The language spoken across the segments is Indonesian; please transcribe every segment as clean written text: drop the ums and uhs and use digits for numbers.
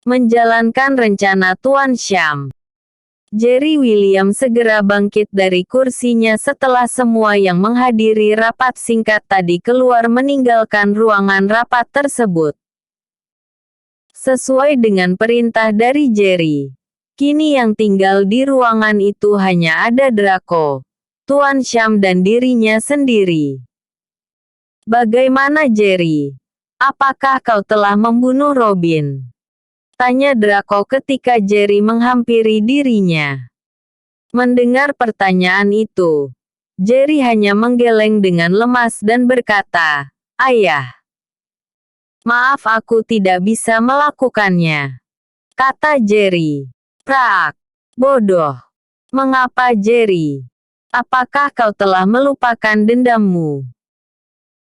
Menjalankan rencana Tuan Syam. Jerry William segera bangkit dari kursinya setelah semua yang menghadiri rapat singkat tadi keluar meninggalkan ruangan rapat tersebut. Sesuai dengan perintah dari Jerry, kini yang tinggal di ruangan itu hanya ada Draco, Tuan Syam dan dirinya sendiri. "Bagaimana Jerry? Apakah kau telah membunuh Robin?" tanya Draco ketika Jerry menghampiri dirinya. Mendengar pertanyaan itu, Jerry hanya menggeleng dengan lemas dan berkata, "Ayah, maaf aku tidak bisa melakukannya," kata Jerry. "Praak, bodoh. Mengapa Jerry? Apakah kau telah melupakan dendammu?"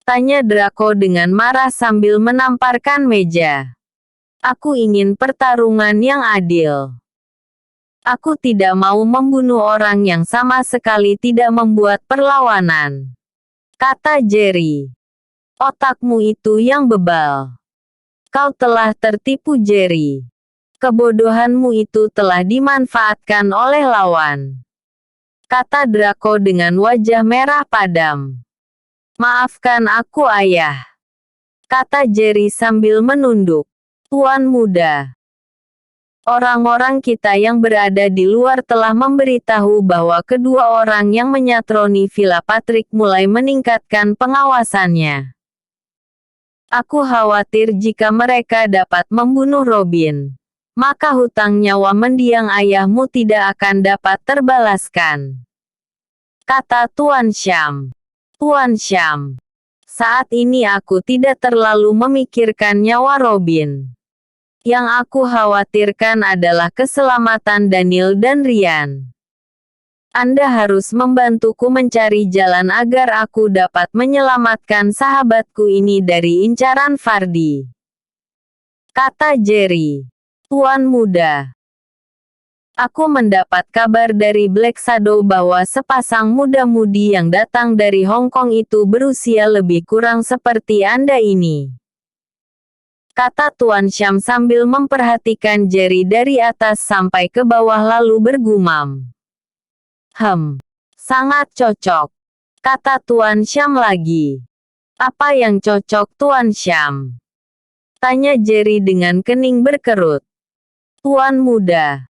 tanya Draco dengan marah sambil menamparkan meja. "Aku ingin pertarungan yang adil. Aku tidak mau membunuh orang yang sama sekali tidak membuat perlawanan," kata Jerry. "Otakmu itu yang bebal. Kau telah tertipu Jerry. Kebodohanmu itu telah dimanfaatkan oleh lawan," kata Draco dengan wajah merah padam. "Maafkan aku ayah," kata Jerry sambil menunduk. "Tuan muda, orang-orang kita yang berada di luar telah memberitahu bahwa kedua orang yang menyatroni Villa Patrick mulai meningkatkan pengawasannya. Aku khawatir jika mereka dapat membunuh Robin, maka hutang nyawa mendiang ayahmu tidak akan dapat terbalaskan," kata Tuan Syam. "Tuan Syam, saat ini aku tidak terlalu memikirkan nyawa Robin. Yang aku khawatirkan adalah keselamatan Daniel dan Ryan. Anda harus membantuku mencari jalan agar aku dapat menyelamatkan sahabatku ini dari incaran Fardi," kata Jerry. "Tuan muda, aku mendapat kabar dari Black Shadow bahwa sepasang muda-mudi yang datang dari Hong Kong itu berusia lebih kurang seperti Anda ini," kata Tuan Syam sambil memperhatikan Jerry dari atas sampai ke bawah lalu bergumam. Sangat cocok," kata Tuan Syam lagi. "Apa yang cocok Tuan Syam?" tanya Jerry dengan kening berkerut. "Tuan muda,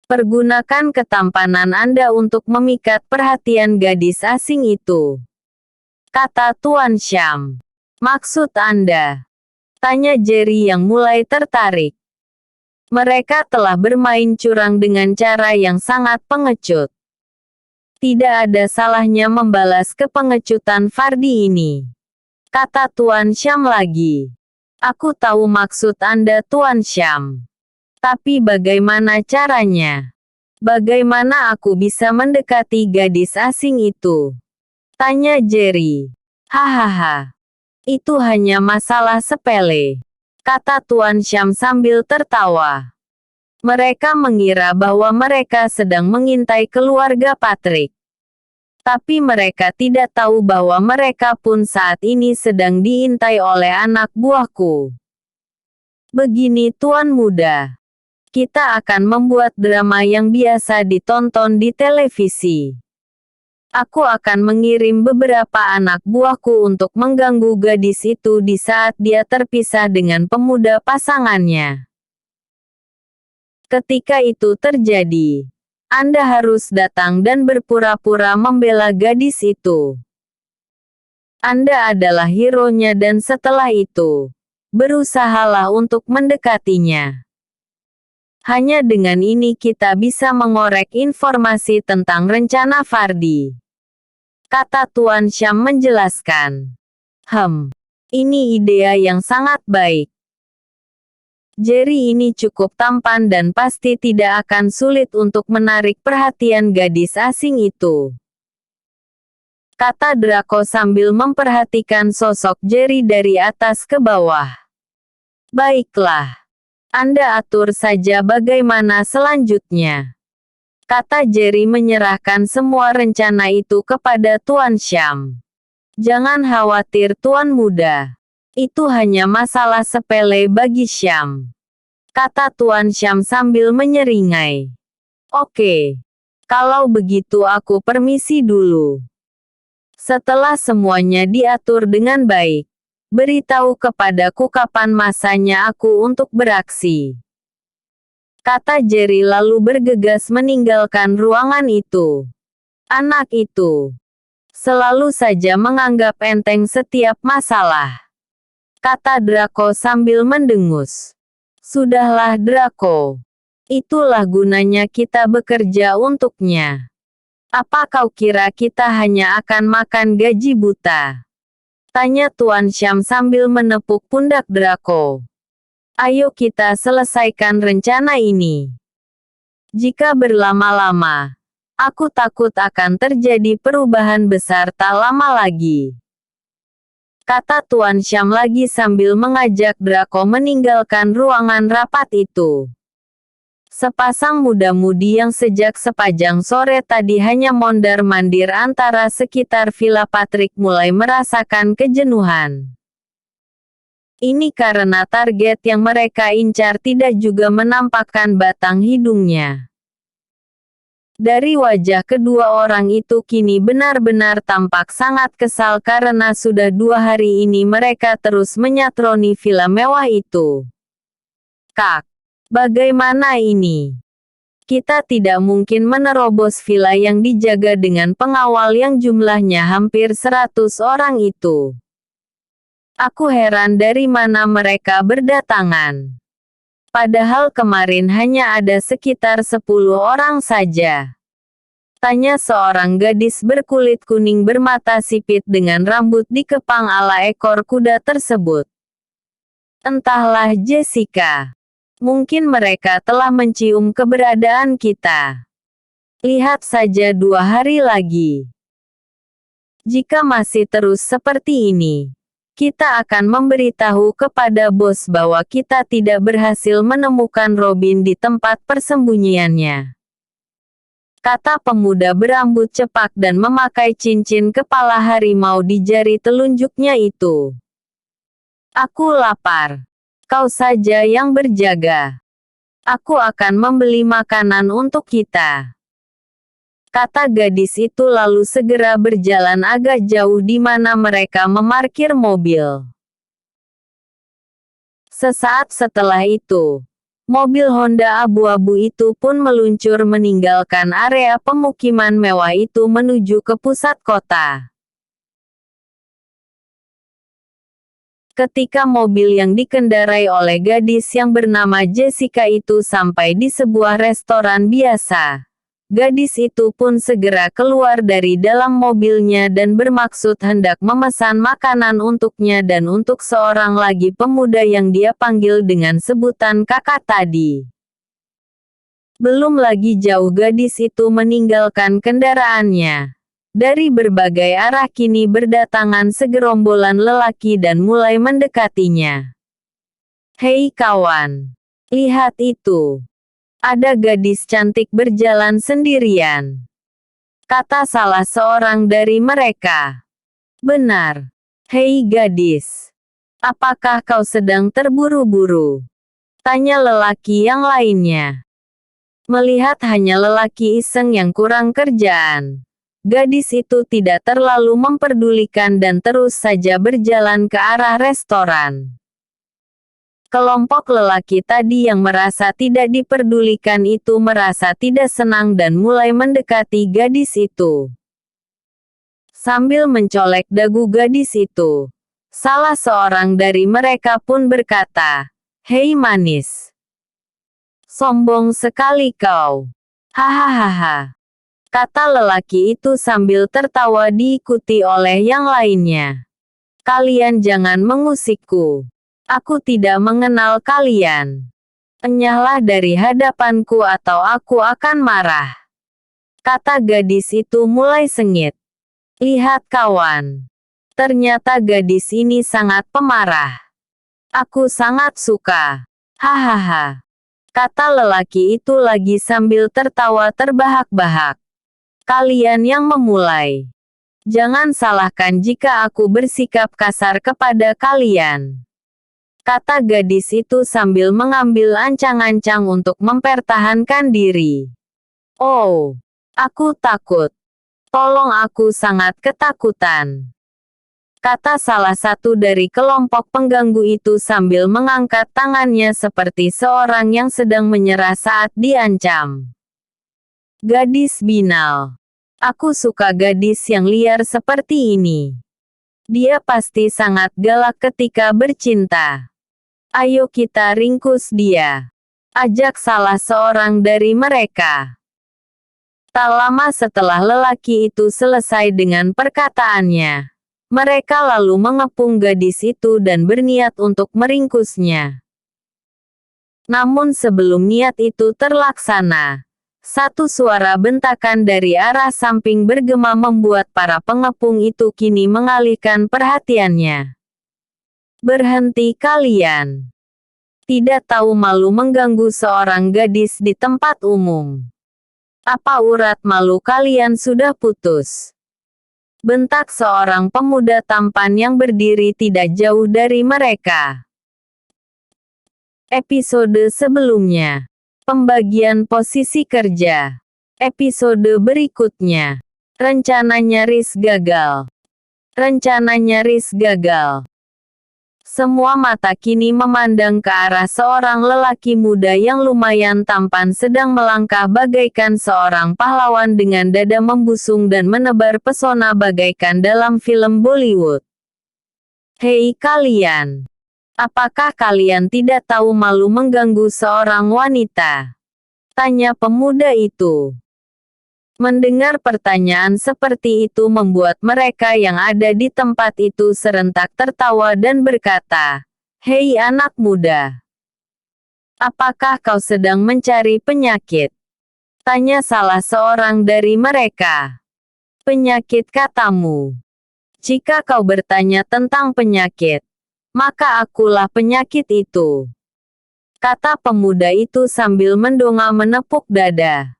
pergunakan ketampanan Anda untuk memikat perhatian gadis asing itu," kata Tuan Syam. "Maksud Anda?" tanya Jerry yang mulai tertarik. "Mereka telah bermain curang dengan cara yang sangat pengecut. Tidak ada salahnya membalas kepengecutan Fardi ini," kata Tuan Syam lagi. "Aku tahu maksud Anda Tuan Syam. Tapi bagaimana caranya? Bagaimana aku bisa mendekati gadis asing itu?" tanya Jerry. "Hahaha. Itu hanya masalah sepele," kata Tuan Syam sambil tertawa. "Mereka mengira bahwa mereka sedang mengintai keluarga Patrick. Tapi mereka tidak tahu bahwa mereka pun saat ini sedang diintai oleh anak buahku. Begini Tuan muda, kita akan membuat drama yang biasa ditonton di televisi. Aku akan mengirim beberapa anak buahku untuk mengganggu gadis itu di saat dia terpisah dengan pemuda pasangannya. Ketika itu terjadi, Anda harus datang dan berpura-pura membela gadis itu. Anda adalah hero-nya dan setelah itu, berusahalah untuk mendekatinya. Hanya dengan ini kita bisa mengorek informasi tentang rencana Fardi," kata Tuan Syam menjelaskan. Ini ide yang sangat baik. Jerry ini cukup tampan dan pasti tidak akan sulit untuk menarik perhatian gadis asing itu," kata Draco sambil memperhatikan sosok Jerry dari atas ke bawah. "Baiklah. Anda atur saja bagaimana selanjutnya," kata Jerry menyerahkan semua rencana itu kepada Tuan Syam. "Jangan khawatir Tuan muda. Itu hanya masalah sepele bagi Syam. kata Tuan Syam sambil menyeringai. Oke. Kalau begitu aku permisi dulu. Setelah semuanya diatur dengan baik, beritahu kepadaku kapan masanya aku untuk beraksi. Kata Jerry lalu bergegas meninggalkan ruangan itu. Anak itu selalu saja menganggap enteng setiap masalah. Kata Draco sambil mendengus. Sudahlah Draco. Itulah gunanya kita bekerja untuknya. Apa kau kira kita hanya akan makan gaji buta? Tanya Tuan Syam sambil menepuk pundak Draco. Ayo kita selesaikan rencana ini. Jika berlama-lama, aku takut akan terjadi perubahan besar tak lama lagi. Kata Tuan Syam lagi sambil mengajak Draco meninggalkan ruangan rapat itu. Sepasang muda-mudi yang sejak sepanjang sore tadi hanya mondar-mandir antara sekitar Villa Patrick mulai merasakan kejenuhan. Ini karena target yang mereka incar tidak juga menampakkan batang hidungnya. Dari wajah kedua orang itu kini benar-benar tampak sangat kesal karena sudah 2 hari ini mereka terus menyatroni villa mewah itu. Kak, bagaimana ini? Kita tidak mungkin menerobos villa yang dijaga dengan pengawal yang jumlahnya hampir 100 orang itu. Aku heran dari mana mereka berdatangan. Padahal kemarin hanya ada sekitar 10 orang saja. Tanya seorang gadis berkulit kuning bermata sipit dengan rambut dikepang ala ekor kuda tersebut. Entahlah Jessica. Mungkin mereka telah mencium keberadaan kita. Lihat saja 2 hari lagi. Jika masih terus seperti ini, kita akan memberitahu kepada bos bahwa kita tidak berhasil menemukan Robin di tempat persembunyiannya. Kata pemuda berambut cepak dan memakai cincin kepala harimau di jari telunjuknya itu. Aku lapar. Kau saja yang berjaga. Aku akan membeli makanan untuk kita. Kata gadis itu lalu segera berjalan agak jauh di mana mereka memarkir mobil. Sesaat setelah itu, mobil Honda abu-abu itu pun meluncur meninggalkan area pemukiman mewah itu menuju ke pusat kota. Ketika mobil yang dikendarai oleh gadis yang bernama Jessica itu sampai di sebuah restoran biasa, gadis itu pun segera keluar dari dalam mobilnya dan bermaksud hendak memesan makanan untuknya dan untuk seorang lagi pemuda yang dia panggil dengan sebutan kakak tadi. Belum lagi jauh gadis itu meninggalkan kendaraannya. Dari berbagai arah kini berdatangan segerombolan lelaki dan mulai mendekatinya. Hei kawan, lihat itu. Ada gadis cantik berjalan sendirian. Kata salah seorang dari mereka. Benar. Hei gadis. Apakah kau sedang terburu-buru? Tanya lelaki yang lainnya. Melihat hanya lelaki iseng yang kurang kerjaan, gadis itu tidak terlalu memperdulikan dan terus saja berjalan ke arah restoran. Kelompok lelaki tadi yang merasa tidak diperdulikan itu merasa tidak senang dan mulai mendekati gadis itu. Sambil mencolek dagu gadis itu, salah seorang dari mereka pun berkata, "Hei manis. Sombong sekali kau. Hahaha." Kata lelaki itu sambil tertawa diikuti oleh yang lainnya. Kalian jangan mengusikku. Aku tidak mengenal kalian. Enyahlah dari hadapanku atau aku akan marah. Kata gadis itu mulai sengit. Lihat kawan. Ternyata gadis ini sangat pemarah. Aku sangat suka. Hahaha. Kata lelaki itu lagi sambil tertawa terbahak-bahak. Kalian yang memulai. Jangan salahkan jika aku bersikap kasar kepada kalian. kata gadis itu sambil mengambil ancang-ancang untuk mempertahankan diri. Oh, aku takut. Tolong, aku sangat ketakutan. Kata salah satu dari kelompok pengganggu itu sambil mengangkat tangannya seperti seorang yang sedang menyerah saat diancam. Gadis binal. Aku suka gadis yang liar seperti ini. Dia pasti sangat galak ketika bercinta. Ayo kita ringkus dia. Ajak salah seorang dari mereka. Tak lama setelah lelaki itu selesai dengan perkataannya, mereka lalu mengepung gadis itu dan berniat untuk meringkusnya. Namun sebelum niat itu terlaksana, satu suara bentakan dari arah samping bergema membuat para pengepung itu kini mengalihkan perhatiannya. Berhenti kalian. Tidak tahu malu mengganggu seorang gadis di tempat umum. Apa urat malu kalian sudah putus? Bentak seorang pemuda tampan yang berdiri tidak jauh dari mereka. Episode sebelumnya. Pembagian posisi kerja. Episode berikutnya. Rencana nyaris gagal. Rencana nyaris gagal. Semua mata kini memandang ke arah seorang lelaki muda yang lumayan tampan sedang melangkah bagaikan seorang pahlawan dengan dada membusung dan menebar pesona bagaikan dalam film Bollywood. Hei kalian! Apakah kalian tidak tahu malu mengganggu seorang wanita? Tanya pemuda itu. Mendengar pertanyaan seperti itu membuat mereka yang ada di tempat itu serentak tertawa dan berkata, "Hei anak muda, apakah kau sedang mencari penyakit?" Tanya salah seorang dari mereka. "Penyakit katamu? Jika kau bertanya tentang penyakit, maka akulah penyakit itu," kata pemuda itu sambil mendongak menepuk dada.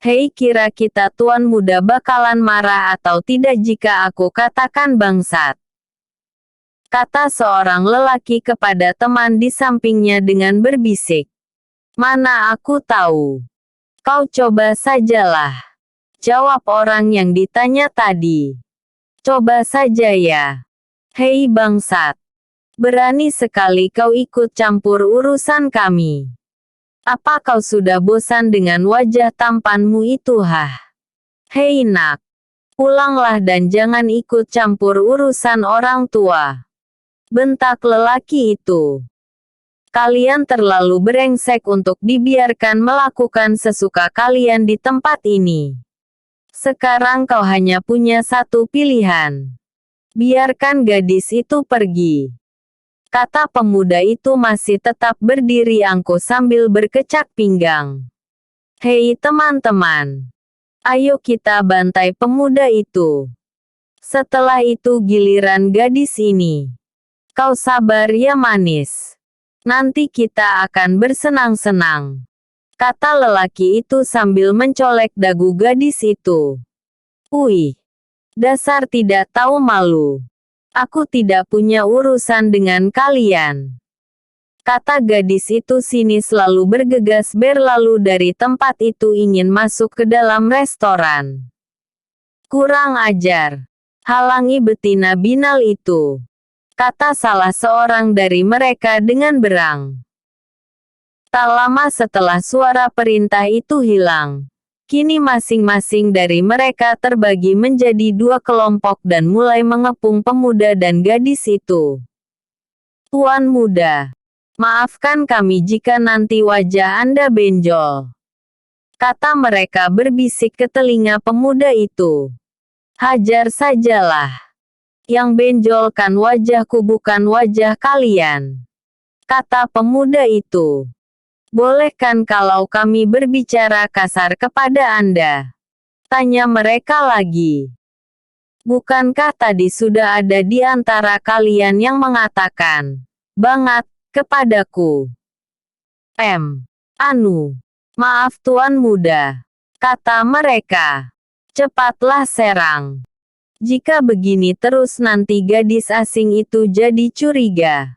"Hei, kira kita tuan muda bakalan marah atau tidak jika aku katakan bangsat?" Kata seorang lelaki kepada teman di sampingnya dengan berbisik. "Mana aku tahu. Kau coba sajalah," jawab orang yang ditanya tadi. "Coba saja ya. Hei bangsat. Berani sekali kau ikut campur urusan kami. Apa kau sudah bosan dengan wajah tampanmu itu hah? Hei nak, pulanglah dan jangan ikut campur urusan orang tua," bentak lelaki itu. "Kalian terlalu brengsek untuk dibiarkan melakukan sesuka kalian di tempat ini. Sekarang kau hanya punya satu pilihan. Biarkan gadis itu pergi," kata pemuda itu masih tetap berdiri angkuh sambil berkecak pinggang. "Hei teman-teman, ayo kita bantai pemuda itu. Setelah itu giliran gadis ini. Kau sabar ya manis. Nanti kita akan bersenang-senang," kata lelaki itu sambil mencolek dagu gadis itu. "Wih, dasar tidak tahu malu. Aku tidak punya urusan dengan kalian," kata gadis itu sinis lalu bergegas berlalu dari tempat itu ingin masuk ke dalam restoran. "Kurang ajar. Halangi betina binal itu," kata salah seorang dari mereka dengan berang. Tak lama setelah suara perintah itu hilang, kini masing-masing dari mereka terbagi menjadi dua kelompok dan mulai mengepung pemuda dan gadis itu. "Tuan muda, maafkan kami jika nanti wajah Anda benjol," kata mereka berbisik ke telinga pemuda itu. "Hajar sajalah. Yang benjol kan wajahku bukan wajah kalian," kata pemuda itu. "Boleh kan kalau kami berbicara kasar kepada Anda?" tanya mereka lagi. "Bukankah tadi sudah ada di antara kalian yang mengatakan, 'Bangat,' kepadaku?" Anu, maaf tuan muda," kata mereka. "Cepatlah serang. Jika begini terus nanti gadis asing itu jadi curiga.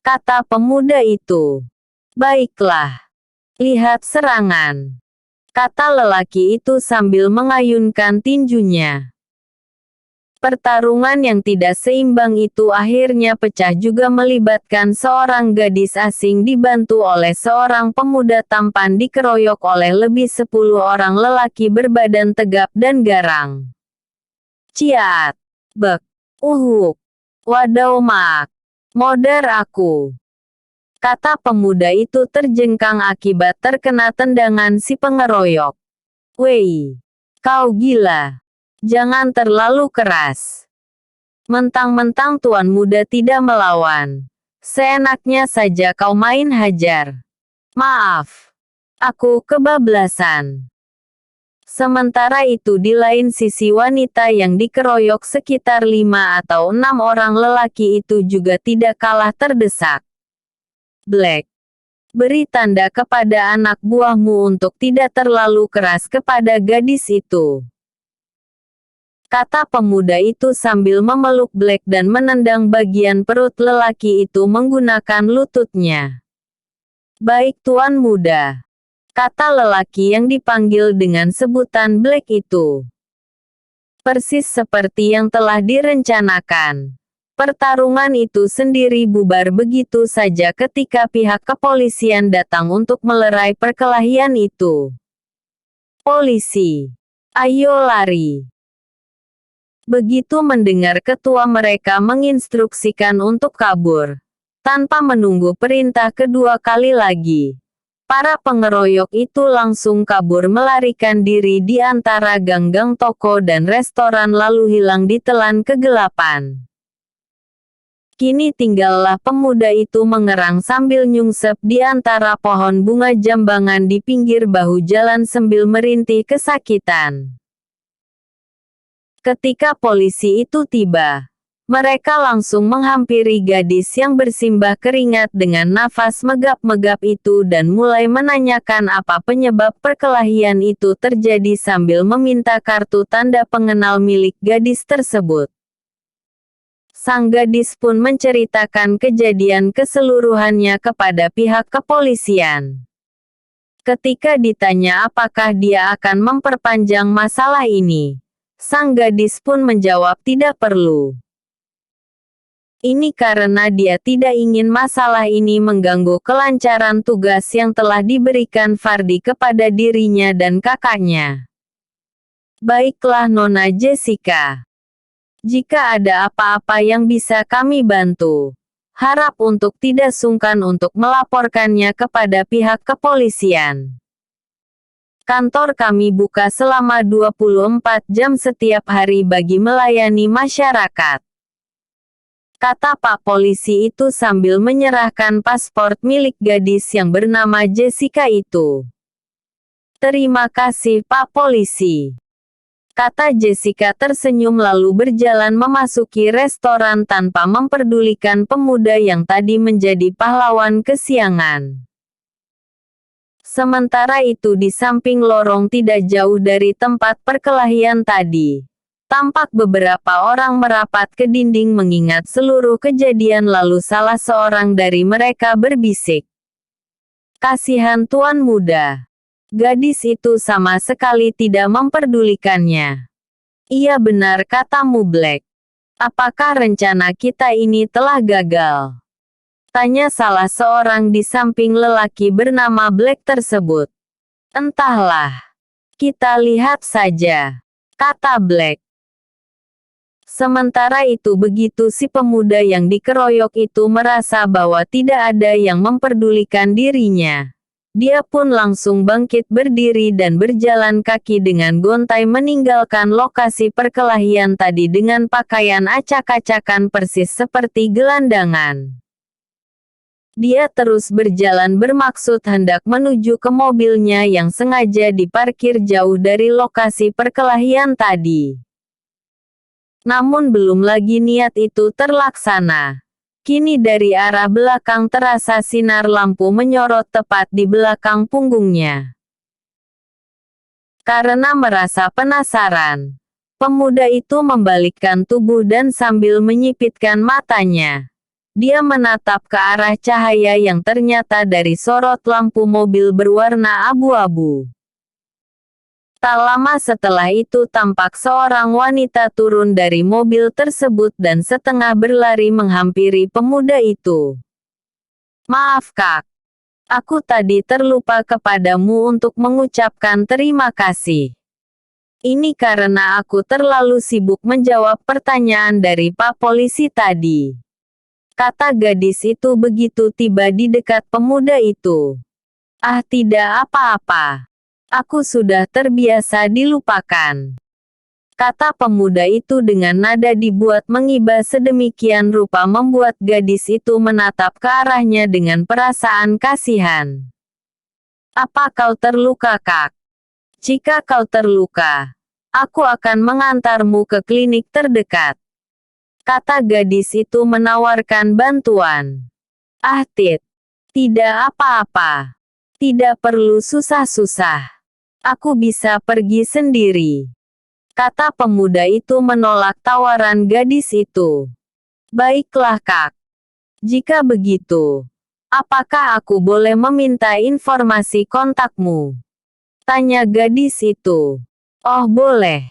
kata pemuda itu. Baiklah. Lihat serangan, kata lelaki itu sambil mengayunkan tinjunya. Pertarungan yang tidak seimbang itu akhirnya pecah juga melibatkan seorang gadis asing dibantu oleh seorang pemuda tampan dikeroyok oleh lebih 10 orang lelaki berbadan tegap dan garang. Ciat. Bek. Uhuk. Wadaw mak. Modar aku. Kata pemuda itu terjengkang akibat terkena tendangan si pengeroyok. Wei. Kau gila. Jangan terlalu keras. Mentang-mentang tuan muda tidak melawan. Seenaknya saja kau main hajar. Maaf. Aku kebablasan. Sementara itu di lain sisi wanita yang dikeroyok sekitar 5 atau 6 orang lelaki itu juga tidak kalah terdesak. Black. Beri tanda kepada anak buahmu untuk tidak terlalu keras kepada gadis itu. Kata pemuda itu sambil memeluk Black dan menendang bagian perut lelaki itu menggunakan lututnya. Baik tuan muda, kata lelaki yang dipanggil dengan sebutan Black itu. Persis seperti yang telah direncanakan. Pertarungan itu sendiri bubar begitu saja ketika pihak kepolisian datang untuk melerai perkelahian itu. Polisi, ayo lari. Begitu mendengar ketua mereka menginstruksikan untuk kabur. Tanpa menunggu perintah kedua kali lagi. Para pengeroyok itu langsung kabur melarikan diri di antara gang-gang toko dan restoran lalu hilang ditelan kegelapan. Kini tinggallah pemuda itu mengerang sambil nyungsep di antara pohon bunga jambangan di pinggir bahu jalan sambil merintih kesakitan. Ketika polisi itu tiba, mereka langsung menghampiri gadis yang bersimbah keringat dengan nafas megap-megap itu dan mulai menanyakan apa penyebab perkelahian itu terjadi sambil meminta kartu tanda pengenal milik gadis tersebut. Sang gadis pun menceritakan kejadian keseluruhannya kepada pihak kepolisian. Ketika ditanya apakah dia akan memperpanjang masalah ini, sang gadis pun menjawab tidak perlu. Ini karena dia tidak ingin masalah ini mengganggu kelancaran tugas yang telah diberikan Fardi kepada dirinya dan kakaknya. Baiklah Nona Jessica. Jika ada apa-apa yang bisa kami bantu, harap untuk tidak sungkan untuk melaporkannya kepada pihak kepolisian. Kantor kami buka selama 24 jam setiap hari bagi melayani masyarakat. Kata Pak Polisi itu sambil menyerahkan paspor milik gadis yang bernama Jessica itu. Terima kasih Pak Polisi. Kata Jessica tersenyum lalu berjalan memasuki restoran tanpa memperdulikan pemuda yang tadi menjadi pahlawan kesiangan. Sementara itu di samping lorong tidak jauh dari tempat perkelahian tadi, tampak beberapa orang merapat ke dinding mengingat seluruh kejadian lalu salah seorang dari mereka berbisik. Kasihan tuan muda. Gadis itu sama sekali tidak memperdulikannya. Iya benar katamu Black. Apakah rencana kita ini telah gagal? Tanya salah seorang di samping lelaki bernama Black tersebut. Entahlah. Kita lihat saja, kata Black. Sementara itu begitu si pemuda yang dikeroyok itu merasa bahwa tidak ada yang memperdulikan dirinya. Dia pun langsung bangkit berdiri dan berjalan kaki dengan gontai meninggalkan lokasi perkelahian tadi dengan pakaian acak-acakan persis seperti gelandangan. Dia terus berjalan bermaksud hendak menuju ke mobilnya yang sengaja diparkir jauh dari lokasi perkelahian tadi. Namun belum lagi niat itu terlaksana. Kini dari arah belakang terasa sinar lampu menyorot tepat di belakang punggungnya. Karena merasa penasaran, pemuda itu membalikkan tubuh dan sambil menyipitkan matanya, Dia menatap ke arah cahaya yang ternyata dari sorot lampu mobil berwarna abu-abu. Tak lama setelah itu tampak seorang wanita turun dari mobil tersebut dan setengah berlari menghampiri pemuda itu. "Maaf Kak, aku tadi terlupa kepadamu untuk mengucapkan terima kasih. Ini karena aku terlalu sibuk menjawab pertanyaan dari Pak Polisi tadi," kata gadis itu begitu tiba di dekat pemuda itu. "Ah, tidak apa-apa. Aku sudah terbiasa dilupakan," kata pemuda itu dengan nada dibuat mengibas sedemikian rupa membuat gadis itu menatap ke arahnya dengan perasaan kasihan. "Apa kau terluka, Kak? Jika kau terluka, aku akan mengantarmu ke klinik terdekat," kata gadis itu menawarkan bantuan. "Ah, tidak apa-apa. Tidak perlu susah-susah. Aku bisa pergi sendiri," kata pemuda itu menolak tawaran gadis itu. "Baiklah Kak. Jika begitu, apakah aku boleh meminta informasi kontakmu?" tanya gadis itu. "Oh boleh,"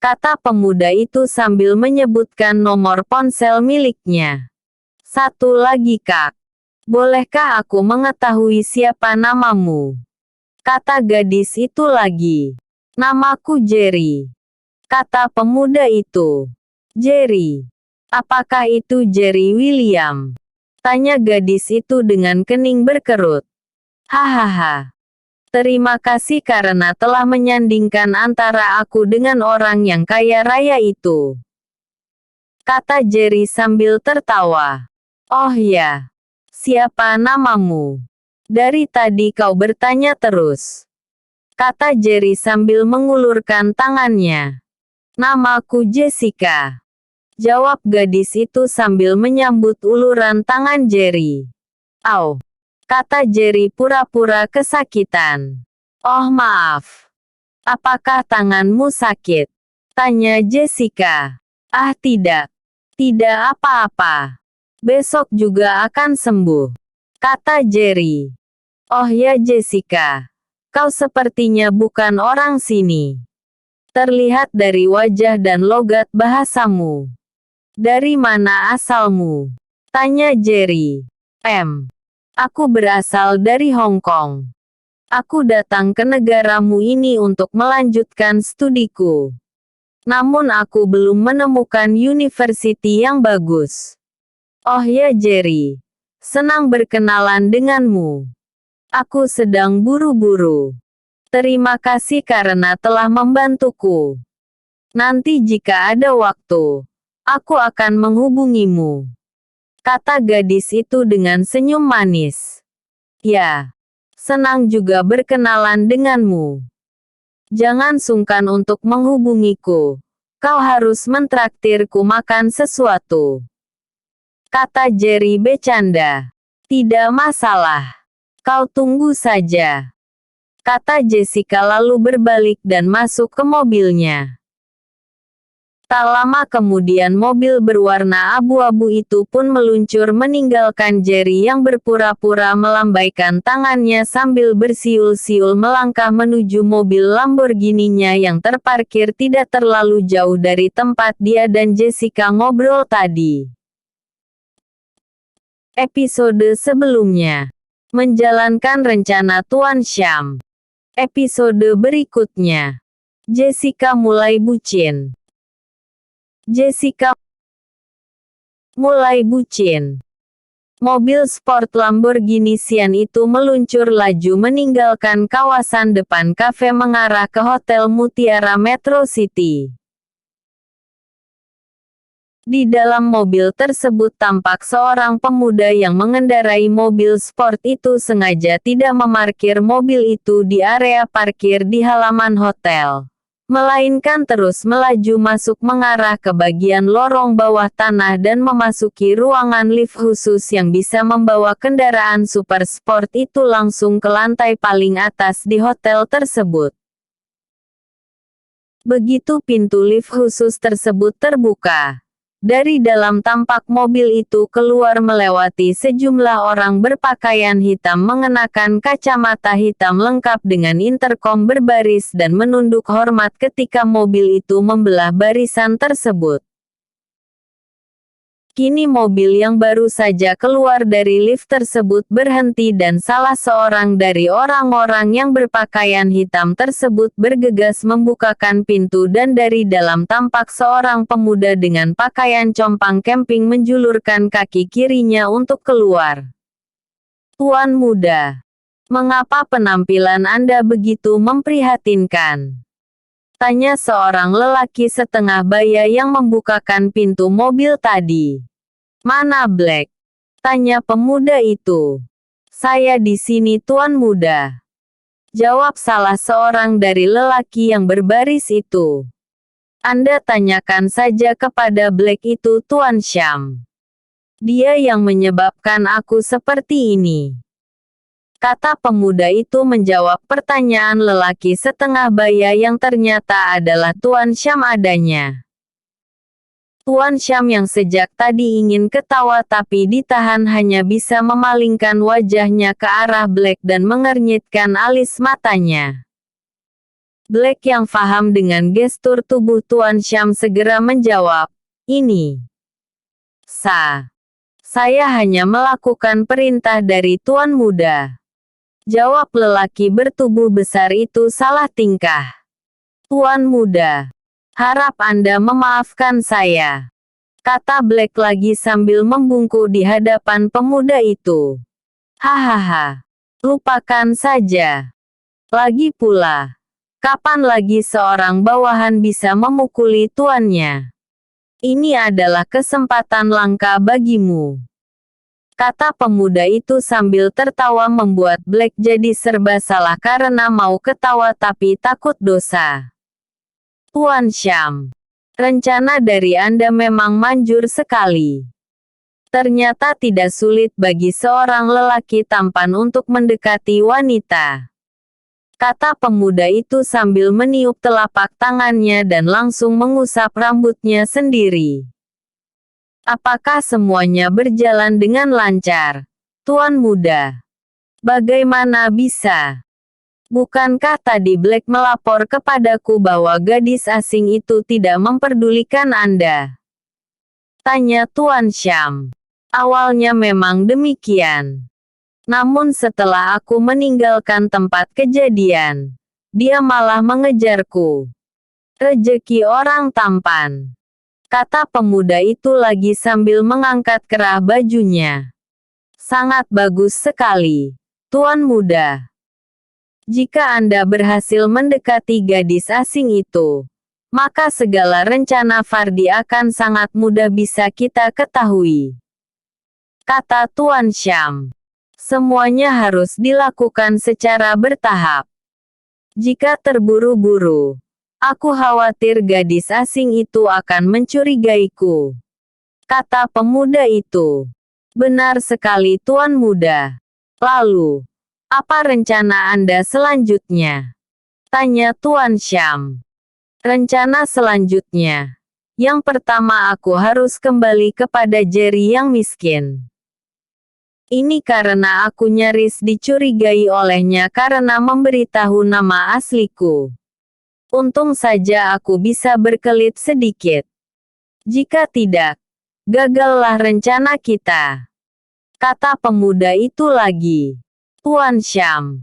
kata pemuda itu sambil menyebutkan nomor ponsel miliknya. "Satu lagi Kak. Bolehkah aku mengetahui siapa namamu?" kata gadis itu lagi. "Namaku Jerry," kata pemuda itu. "Jerry? Apakah itu Jerry William?" tanya gadis itu dengan kening berkerut. "Hahaha. Terima kasih karena telah menyandingkan antara aku dengan orang yang kaya raya itu," kata Jerry sambil tertawa. "Oh ya. Siapa namamu? Dari tadi kau bertanya terus," kata Jerry sambil mengulurkan tangannya. "Namaku Jessica," jawab gadis itu sambil menyambut uluran tangan Jerry. "Au," kata Jerry pura-pura kesakitan. "Oh maaf. Apakah tanganmu sakit?" tanya Jessica. "Ah tidak. Tidak apa-apa. Besok juga akan sembuh," kata Jerry. "Oh ya Jessica. Kau sepertinya bukan orang sini. Terlihat dari wajah dan logat bahasamu. Dari mana asalmu?" tanya Jerry. Aku berasal dari Hong Kong. Aku datang ke negaramu ini untuk melanjutkan studiku. Namun aku belum menemukan university yang bagus." "Oh ya Jerry. Senang berkenalan denganmu. Aku sedang buru-buru. Terima kasih karena telah membantuku. Nanti jika ada waktu, aku akan menghubungimu," kata gadis itu dengan senyum manis. "Ya. Senang juga berkenalan denganmu. Jangan sungkan untuk menghubungiku. Kau harus mentraktirku makan sesuatu," kata Jerry bercanda. "Tidak masalah. Kau tunggu saja," kata Jessica lalu berbalik dan masuk ke mobilnya. Tak lama kemudian mobil berwarna abu-abu itu pun meluncur meninggalkan Jerry yang berpura-pura melambaikan tangannya sambil bersiul-siul melangkah menuju mobil Lamborghini-nya yang terparkir tidak terlalu jauh dari tempat dia dan Jessica ngobrol tadi. Episode sebelumnya. Menjalankan rencana Tuan Syam. Episode berikutnya. Jessica mulai bucin. Jessica mulai bucin. Mobil sport Lamborghini Sian itu meluncur laju meninggalkan kawasan depan kafe mengarah ke Hotel Mutiara Metro City. Di dalam mobil tersebut tampak seorang pemuda yang mengendarai mobil sport itu sengaja tidak memarkir mobil itu di area parkir di halaman hotel, melainkan terus melaju masuk mengarah ke bagian lorong bawah tanah dan memasuki ruangan lift khusus yang bisa membawa kendaraan super sport itu langsung ke lantai paling atas di hotel tersebut. Begitu pintu lift khusus tersebut terbuka, Dari dalam tampak mobil itu keluar melewati sejumlah orang berpakaian hitam mengenakan kacamata hitam lengkap dengan interkom berbaris dan menunduk hormat ketika mobil itu membelah barisan tersebut. Kini mobil yang baru saja keluar dari lift tersebut berhenti dan salah seorang dari orang-orang yang berpakaian hitam tersebut bergegas membukakan pintu dan dari dalam tampak seorang pemuda dengan pakaian compang camping menjulurkan kaki kirinya untuk keluar. "Tuan muda, mengapa penampilan Anda begitu memprihatinkan?" tanya seorang lelaki setengah baya yang membukakan pintu mobil tadi. "Mana Black?" tanya pemuda itu. "Saya di sini tuan muda," jawab salah seorang dari lelaki yang berbaris itu. "Anda tanyakan saja kepada Black itu Tuan Syam. Dia yang menyebabkan aku seperti ini," kata pemuda itu menjawab pertanyaan lelaki setengah baya yang ternyata adalah Tuan Syam adanya. Tuan Syam yang sejak tadi ingin ketawa tapi ditahan hanya bisa memalingkan wajahnya ke arah Black dan mengernyitkan alis matanya. Black yang paham dengan gestur tubuh Tuan Syam segera menjawab, "Ini saya hanya melakukan perintah dari Tuan muda," jawab lelaki bertubuh besar itu salah tingkah. "Tuan muda, harap Anda memaafkan saya," kata Black lagi sambil membungkuk di hadapan pemuda itu. "Hahaha, lupakan saja. Lagi pula, kapan lagi seorang bawahan bisa memukuli tuannya? Ini adalah kesempatan langka bagimu," kata pemuda itu sambil tertawa membuat Black jadi serba salah karena mau ketawa tapi takut dosa. "Tuan Syam, rencana dari Anda memang manjur sekali. Ternyata tidak sulit bagi seorang lelaki tampan untuk mendekati wanita," kata pemuda itu sambil meniup telapak tangannya dan langsung mengusap rambutnya sendiri. "Apakah semuanya berjalan dengan lancar, Tuan muda?" "Bagaimana bisa? Bukankah tadi Black melapor kepadaku bahwa gadis asing itu tidak memperdulikan Anda?" tanya Tuan Syam. "Awalnya memang demikian. Namun setelah aku meninggalkan tempat kejadian, dia malah mengejarku. Rejeki orang tampan," kata pemuda itu lagi sambil mengangkat kerah bajunya. "Sangat bagus sekali, Tuan muda. Jika Anda berhasil mendekati gadis asing itu, maka segala rencana Fardi akan sangat mudah bisa kita ketahui," kata Tuan Syam. "Semuanya harus dilakukan secara bertahap. Jika terburu-buru, aku khawatir gadis asing itu akan mencurigaiku," kata pemuda itu. "Benar sekali Tuan muda. Lalu, apa rencana Anda selanjutnya?" tanya Tuan Syam. "Rencana selanjutnya. Yang pertama aku harus kembali kepada Jerry yang miskin. Ini karena aku nyaris dicurigai olehnya karena memberitahu nama asliku. Untung saja aku bisa berkelit sedikit. Jika tidak, gagallah rencana kita," kata pemuda itu lagi. "Tuan Syam,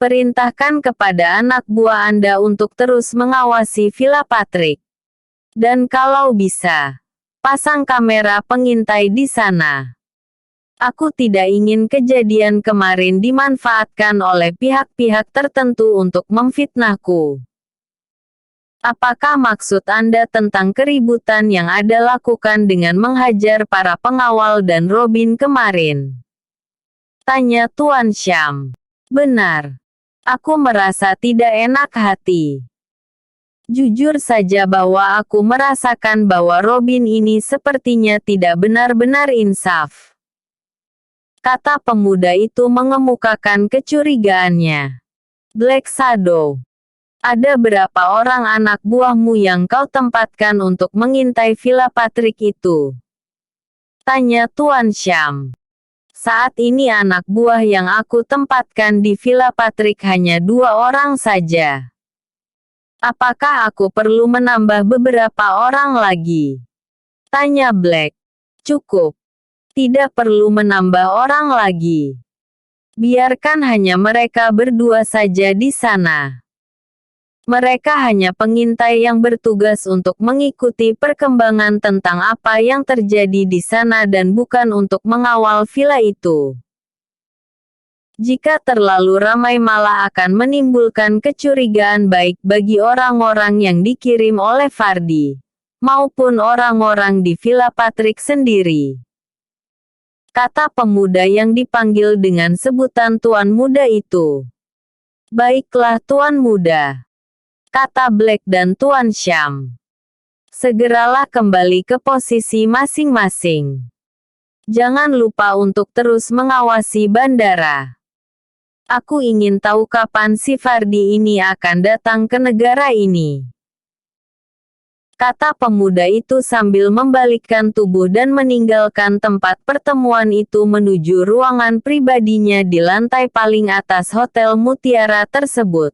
perintahkan kepada anak buah Anda untuk terus mengawasi Villa Patrick. Dan kalau bisa, pasang kamera pengintai di sana. Aku tidak ingin kejadian kemarin dimanfaatkan oleh pihak-pihak tertentu untuk memfitnahku." "Apakah maksud Anda tentang keributan yang Anda lakukan dengan menghajar para pengawal dan Robin kemarin?" tanya Tuan Syam. "Benar. Aku merasa tidak enak hati. Jujur saja bahwa aku merasakan bahwa Robin ini sepertinya tidak benar-benar insaf," kata pemuda itu mengemukakan kecurigaannya. "Black Shadow, Ada berapa orang anak buahmu yang kau tempatkan untuk mengintai Villa Patrick itu? Tanya Tuan Sham. Saat ini anak buah yang aku tempatkan di Villa Patrick hanya 2 orang saja. Apakah aku perlu menambah beberapa orang lagi? Tanya Black. Cukup. Tidak perlu menambah orang lagi. Biarkan hanya mereka berdua saja di sana. Mereka hanya pengintai yang bertugas untuk mengikuti perkembangan tentang apa yang terjadi di sana dan bukan untuk mengawal villa itu. Jika terlalu ramai malah akan menimbulkan kecurigaan baik bagi orang-orang yang dikirim oleh Fardi, maupun orang-orang di Villa Patrick sendiri. Kata pemuda yang dipanggil dengan sebutan Tuan Muda itu. Baiklah Tuan Muda. Kata Black dan Tuan Sham. Segeralah kembali ke posisi masing-masing. Jangan lupa untuk terus mengawasi bandara. Aku ingin tahu kapan si Fardi ini akan datang ke negara ini. Kata pemuda itu sambil membalikkan tubuh dan meninggalkan tempat pertemuan itu menuju ruangan pribadinya di lantai paling atas Hotel Mutiara tersebut.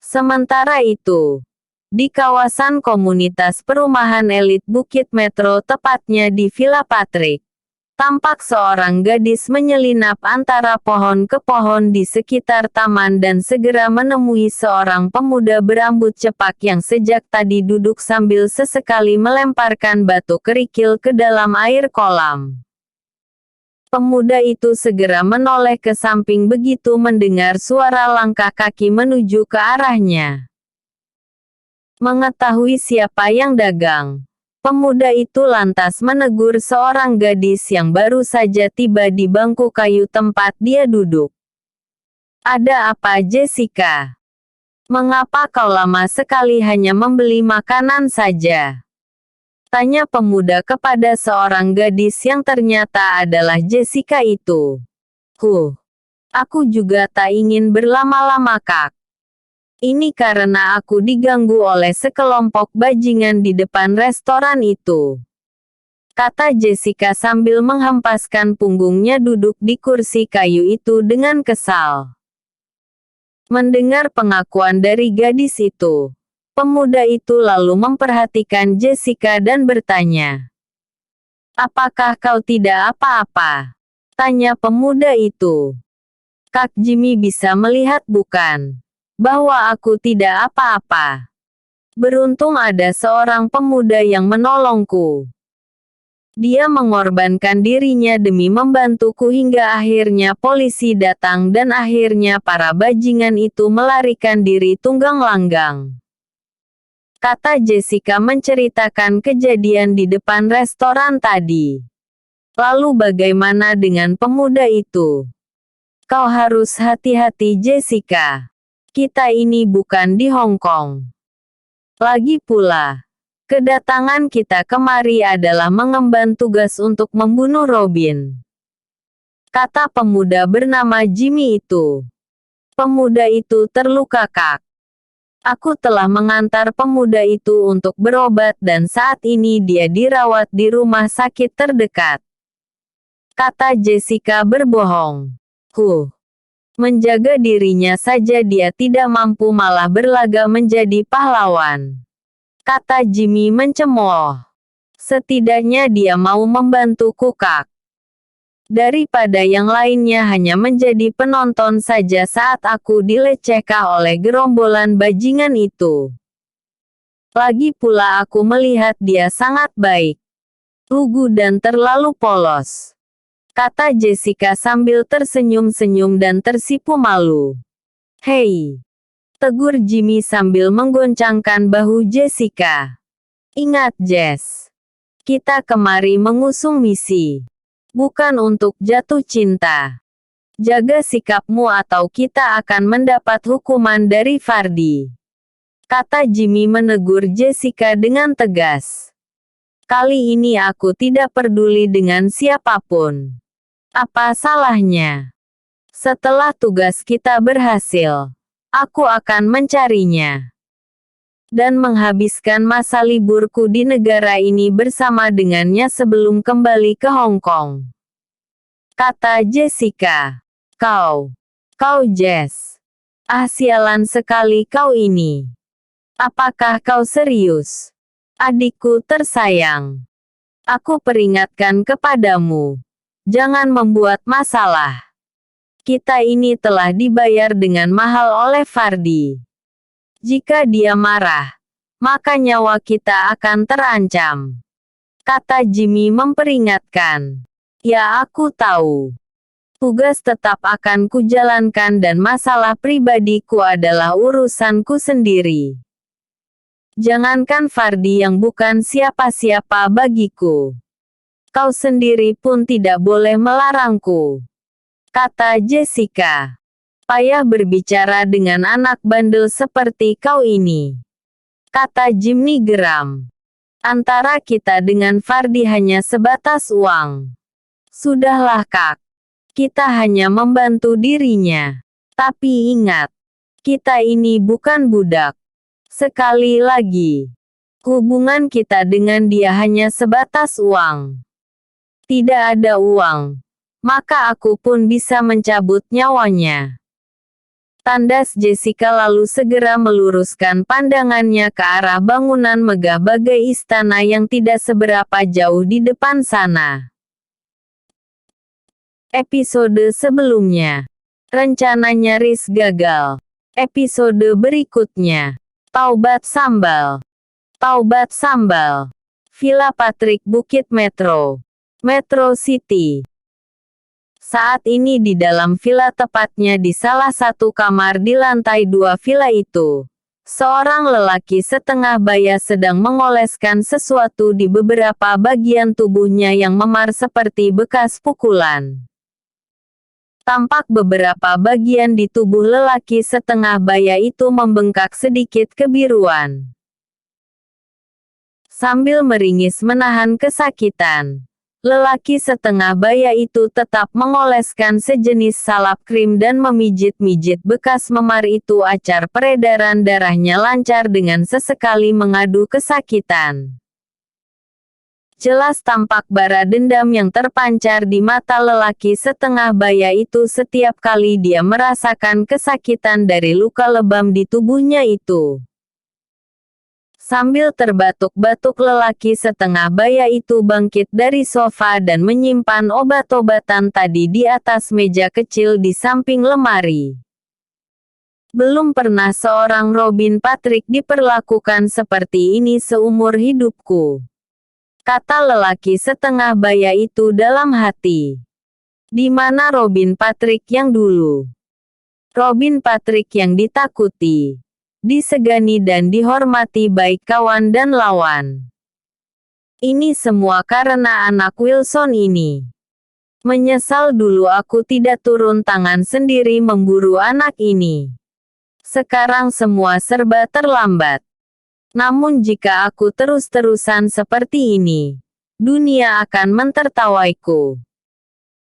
Sementara itu, di kawasan komunitas perumahan elit Bukit Metro tepatnya di Villa Patrick, tampak seorang gadis menyelinap antara pohon ke pohon di sekitar taman dan segera menemui seorang pemuda berambut cepak yang sejak tadi duduk sambil sesekali melemparkan batu kerikil ke dalam air kolam. Pemuda itu segera menoleh ke samping begitu mendengar suara langkah kaki menuju ke arahnya. Mengetahui siapa yang dagang, pemuda itu lantas menegur seorang gadis yang baru saja tiba di bangku kayu tempat dia duduk. Ada apa Jessica? Mengapa kau lama sekali hanya membeli makanan saja? Tanya pemuda kepada seorang gadis yang ternyata adalah Jessica itu. Aku juga tak ingin berlama-lama Kak. Ini karena aku diganggu oleh sekelompok bajingan di depan restoran itu. Kata Jessica sambil menghempaskan punggungnya duduk di kursi kayu itu dengan kesal. Mendengar pengakuan dari gadis itu, pemuda itu lalu memperhatikan Jessica dan bertanya. Apakah kau tidak apa-apa? Tanya pemuda itu. Kak Jimmy bisa melihat bukan? Bahwa aku tidak apa-apa. Beruntung ada seorang pemuda yang menolongku. Dia mengorbankan dirinya demi membantuku hingga akhirnya polisi datang dan akhirnya para bajingan itu melarikan diri tunggang langgang. Kata Jessica menceritakan kejadian di depan restoran tadi. Lalu bagaimana dengan pemuda itu? Kau harus hati-hati Jessica. Kita ini bukan di Hong Kong. Lagi pula, kedatangan kita kemari adalah mengemban tugas untuk membunuh Robin. Kata pemuda bernama Jimmy itu. Pemuda itu terluka Kak. Aku telah mengantar pemuda itu untuk berobat dan saat ini dia dirawat di rumah sakit terdekat. Kata Jessica berbohong. Menjaga dirinya saja dia tidak mampu malah berlaga menjadi pahlawan. Kata Jimmy mencemooh. Setidaknya dia mau membantuku Kak. Daripada yang lainnya hanya menjadi penonton saja saat aku dilecehkan oleh gerombolan bajingan itu. Lagi pula aku melihat dia sangat baik, lugu dan terlalu polos. Kata Jessica sambil tersenyum-senyum dan tersipu malu. Hei! Tegur Jimmy sambil menggoncangkan bahu Jessica. Ingat Jess. Kita kemari mengusung misi. Bukan untuk jatuh cinta. Jaga sikapmu atau kita akan mendapat hukuman dari Fardi. Kata Jimmy menegur Jessica dengan tegas. Kali ini aku tidak peduli dengan siapapun. Apa salahnya? Setelah tugas kita berhasil, Aku akan mencarinya dan menghabiskan masa liburku di negara ini bersama dengannya sebelum kembali ke Hong Kong. Kata Jessica. Kau Jess. Ah, sialan sekali kau ini. Apakah kau serius? Adikku tersayang. Aku peringatkan kepadamu. Jangan membuat masalah. Kita ini telah dibayar dengan mahal oleh Fardi. Jika dia marah, maka nyawa kita akan terancam. Kata Jimmy memperingatkan. Ya, aku tahu. Tugas tetap akan kujalankan dan masalah pribadiku adalah urusanku sendiri. Jangankan Fardi yang bukan siapa-siapa bagiku. Kau sendiri pun tidak boleh melarangku. Kata Jessica. Payah berbicara dengan anak bandel seperti kau ini. Kata Jimmy geram. Antara kita dengan Fardi hanya sebatas uang. Sudahlah Kak. Kita hanya membantu dirinya. Tapi ingat, kita ini bukan budak. Sekali lagi, hubungan kita dengan dia hanya sebatas uang. Tidak ada uang, maka aku pun bisa mencabut nyawanya. Tandas Jessica lalu segera meluruskan pandangannya ke arah bangunan megah bagai istana yang tidak seberapa jauh di depan sana. Episode sebelumnya. Rencana nyaris gagal. Episode berikutnya. Taubat Sambal. Taubat Sambal. Villa Patrick Bukit Metro. Metro City. Saat ini di dalam villa, tepatnya di salah satu kamar di lantai 2 villa itu. Seorang lelaki setengah baya sedang mengoleskan sesuatu di beberapa bagian tubuhnya yang memar seperti bekas pukulan. Tampak beberapa bagian di tubuh lelaki setengah baya itu membengkak sedikit kebiruan. Sambil meringis menahan kesakitan, lelaki setengah baya itu tetap mengoleskan sejenis salep krim dan memijit-mijit bekas memar itu. Acar peredaran darahnya lancar dengan sesekali mengadu kesakitan. Jelas tampak bara dendam yang terpancar di mata lelaki setengah baya itu setiap kali dia merasakan kesakitan dari luka lebam di tubuhnya itu. Sambil terbatuk-batuk, lelaki setengah baya itu bangkit dari sofa dan menyimpan obat-obatan tadi di atas meja kecil di samping lemari. Belum pernah seorang Robin Patrick diperlakukan seperti ini seumur hidupku. Kata lelaki setengah baya itu dalam hati. Di mana Robin Patrick yang dulu? Robin Patrick yang ditakuti, disegani dan dihormati baik kawan dan lawan. Ini semua karena anak Wilson ini. Menyesal dulu aku tidak turun tangan sendiri memburu anak ini. Sekarang semua serba terlambat. Namun jika aku terus-terusan seperti ini, dunia akan mentertawaiku.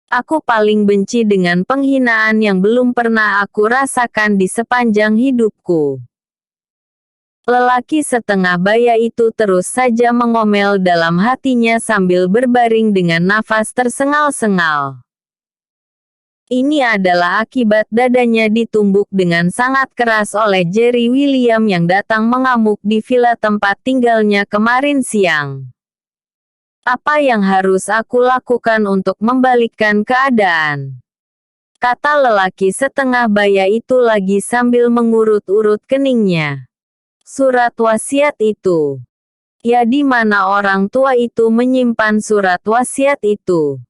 Aku paling benci dengan penghinaan yang belum pernah aku rasakan di sepanjang hidupku. Lelaki setengah baya itu terus saja mengomel dalam hatinya sambil berbaring dengan nafas tersengal-sengal. Ini adalah akibat dadanya ditumbuk dengan sangat keras oleh Jerry William yang datang mengamuk di villa tempat tinggalnya kemarin siang. Apa yang harus aku lakukan untuk membalikkan keadaan? Kata lelaki setengah baya itu lagi sambil mengurut-urut keningnya. Surat wasiat itu. Ya, di mana orang tua itu menyimpan surat wasiat itu?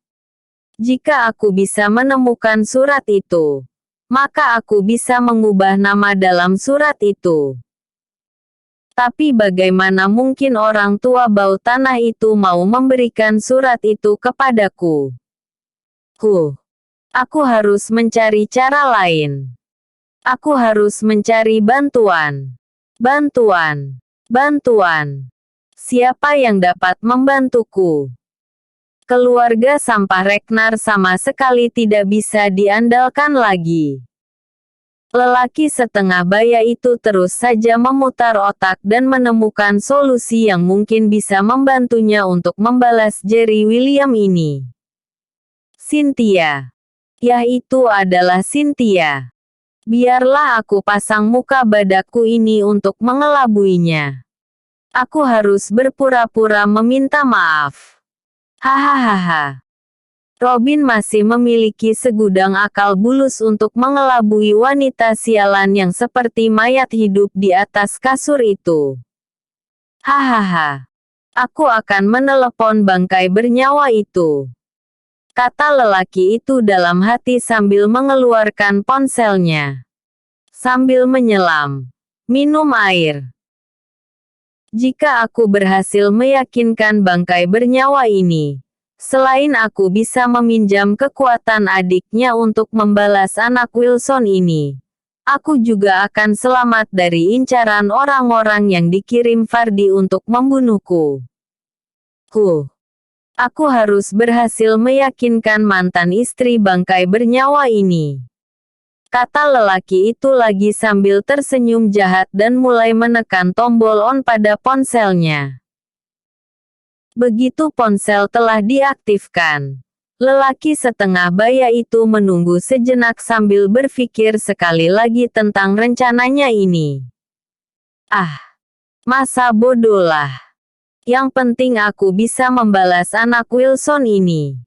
Jika aku bisa menemukan surat itu, maka aku bisa mengubah nama dalam surat itu. Tapi bagaimana mungkin orang tua bau tanah itu mau memberikan surat itu kepadaku? Aku harus mencari cara lain. Aku harus mencari bantuan. Bantuan. Siapa yang dapat membantuku? Keluarga sampah Ragnar sama sekali tidak bisa diandalkan lagi. Lelaki setengah baya itu terus saja memutar otak dan menemukan solusi yang mungkin bisa membantunya untuk membalas Jerry William ini. Cynthia. Ya, itu adalah Cynthia. Biarlah aku pasang muka badakku ini untuk mengelabuinya. Aku harus berpura-pura meminta maaf. Hahaha. Robin masih memiliki segudang akal bulus untuk mengelabui wanita sialan yang seperti mayat hidup di atas kasur itu. Hahaha. Aku akan menelepon bangkai bernyawa itu, kata lelaki itu dalam hati sambil mengeluarkan ponselnya. Sambil menyelam, minum air. Jika aku berhasil meyakinkan bangkai bernyawa ini, selain aku bisa meminjam kekuatan adiknya untuk membalas anak Wilson ini, aku juga akan selamat dari incaran orang-orang yang dikirim Fardi untuk membunuhku. Aku harus berhasil meyakinkan mantan istri bangkai bernyawa ini, kata lelaki itu lagi sambil tersenyum jahat dan mulai menekan tombol on pada ponselnya. Begitu ponsel telah diaktifkan, lelaki setengah baya itu menunggu sejenak sambil berpikir sekali lagi tentang rencananya ini. Masa bodoh lah. Yang penting aku bisa membalas anak Wilson ini.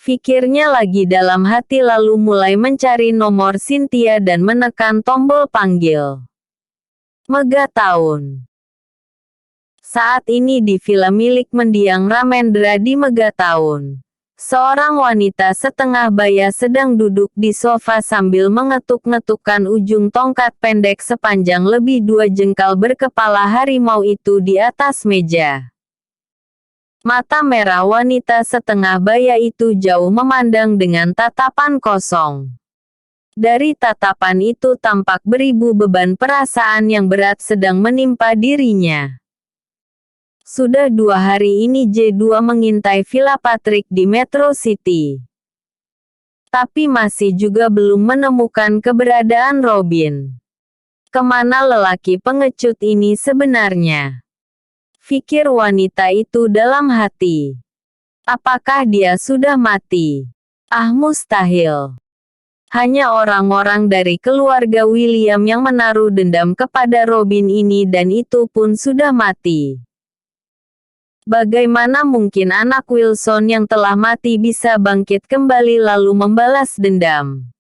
Pikirnya lagi dalam hati lalu mulai mencari nomor Cynthia dan menekan tombol panggil. Megatown. Saat ini di villa milik mendiang Ramendra di Megatown, seorang wanita setengah baya sedang duduk di sofa sambil mengetuk-ngetukkan ujung tongkat pendek sepanjang lebih 2 jengkal berkepala harimau itu di atas meja. Mata merah wanita setengah baya itu jauh memandang dengan tatapan kosong. Dari tatapan itu tampak beribu beban perasaan yang berat sedang menimpa dirinya. Sudah 2 hari ini J2 mengintai Villa Patrick di Metro City. Tapi masih juga belum menemukan keberadaan Robin. Kemana lelaki pengecut ini sebenarnya? Pikir wanita itu dalam hati. Apakah dia sudah mati? Mustahil. Hanya orang-orang dari keluarga William yang menaruh dendam kepada Robin ini dan itu pun sudah mati. Bagaimana mungkin anak Wilson yang telah mati bisa bangkit kembali lalu membalas dendam?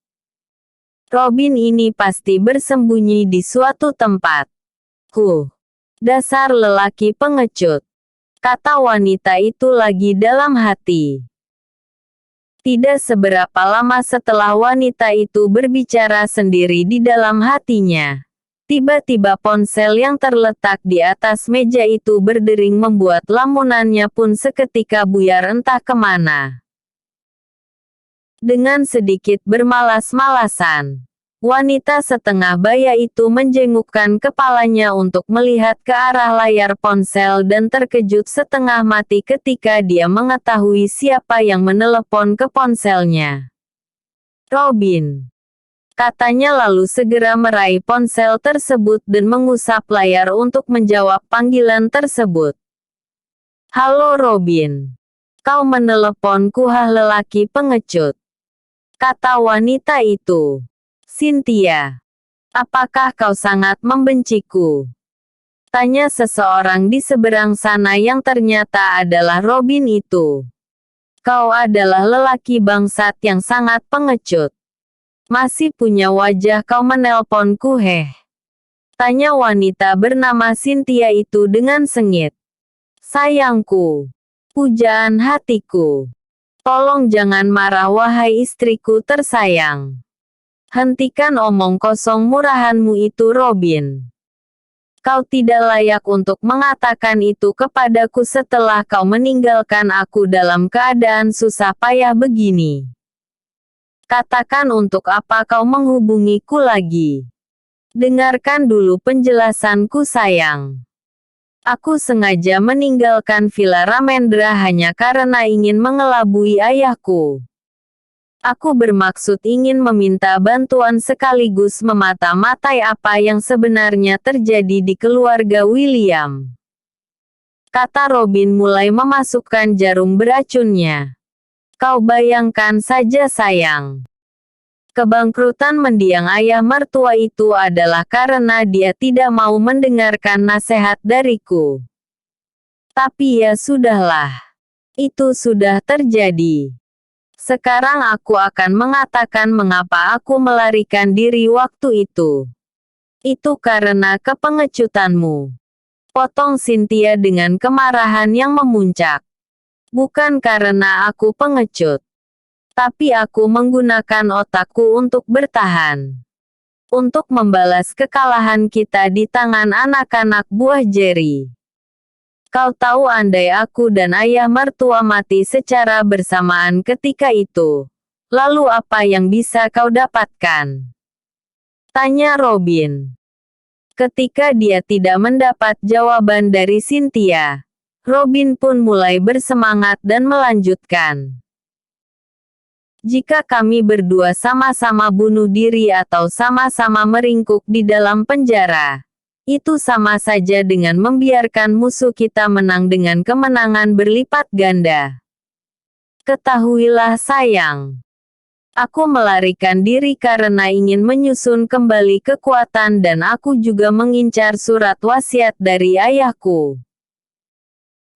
Robin ini pasti bersembunyi di suatu tempat. Dasar lelaki pengecut, kata wanita itu lagi dalam hati. Tidak seberapa lama setelah wanita itu berbicara sendiri di dalam hatinya, tiba-tiba ponsel yang terletak di atas meja itu berdering membuat lamunannya pun seketika buyar entah kemana. Dengan sedikit bermalas-malasan, wanita setengah baya itu menjengukkan kepalanya untuk melihat ke arah layar ponsel dan terkejut setengah mati ketika dia mengetahui siapa yang menelepon ke ponselnya. Robin, katanya lalu segera meraih ponsel tersebut dan mengusap layar untuk menjawab panggilan tersebut. Halo Robin. Kau meneleponku lelaki pengecut, kata wanita itu. Cynthia, apakah kau sangat membenciku? Tanya seseorang di seberang sana yang ternyata adalah Robin itu. Kau adalah lelaki bangsat yang sangat pengecut. Masih punya wajah kau menelponku Tanya wanita bernama Cynthia itu dengan sengit. Sayangku. Pujaan hatiku. Tolong jangan marah wahai istriku tersayang. Hentikan omong kosong murahanmu itu Robin. Kau tidak layak untuk mengatakan itu kepadaku setelah kau meninggalkan aku dalam keadaan susah payah begini. Katakan untuk apa kau menghubungiku lagi. Dengarkan dulu penjelasanku sayang. Aku sengaja meninggalkan Villa Ramendra hanya karena ingin mengelabui ayahku. Aku bermaksud ingin meminta bantuan sekaligus memata-matai apa yang sebenarnya terjadi di keluarga William. Kata Robin mulai memasukkan jarum beracunnya. Kau bayangkan saja sayang. Kebangkrutan mendiang ayah mertua itu adalah karena dia tidak mau mendengarkan nasihat dariku. Tapi ya sudahlah. Itu sudah terjadi. Sekarang aku akan mengatakan mengapa aku melarikan diri waktu itu. Itu karena kepengecutanmu. Potong Cynthia dengan kemarahan yang memuncak. Bukan karena aku pengecut. Tapi aku menggunakan otakku untuk bertahan. Untuk membalas kekalahan kita di tangan anak-anak buah Jerry. Kau tahu andai aku dan ayah mertua mati secara bersamaan ketika itu. Lalu apa yang bisa kau dapatkan? Tanya Robin. Ketika dia tidak mendapat jawaban dari Cynthia, Robin pun mulai bersemangat dan melanjutkan. Jika kami berdua sama-sama bunuh diri atau sama-sama meringkuk di dalam penjara, itu sama saja dengan membiarkan musuh kita menang dengan kemenangan berlipat ganda. Ketahuilah sayang. Aku melarikan diri karena ingin menyusun kembali kekuatan dan aku juga mengincar surat wasiat dari ayahku.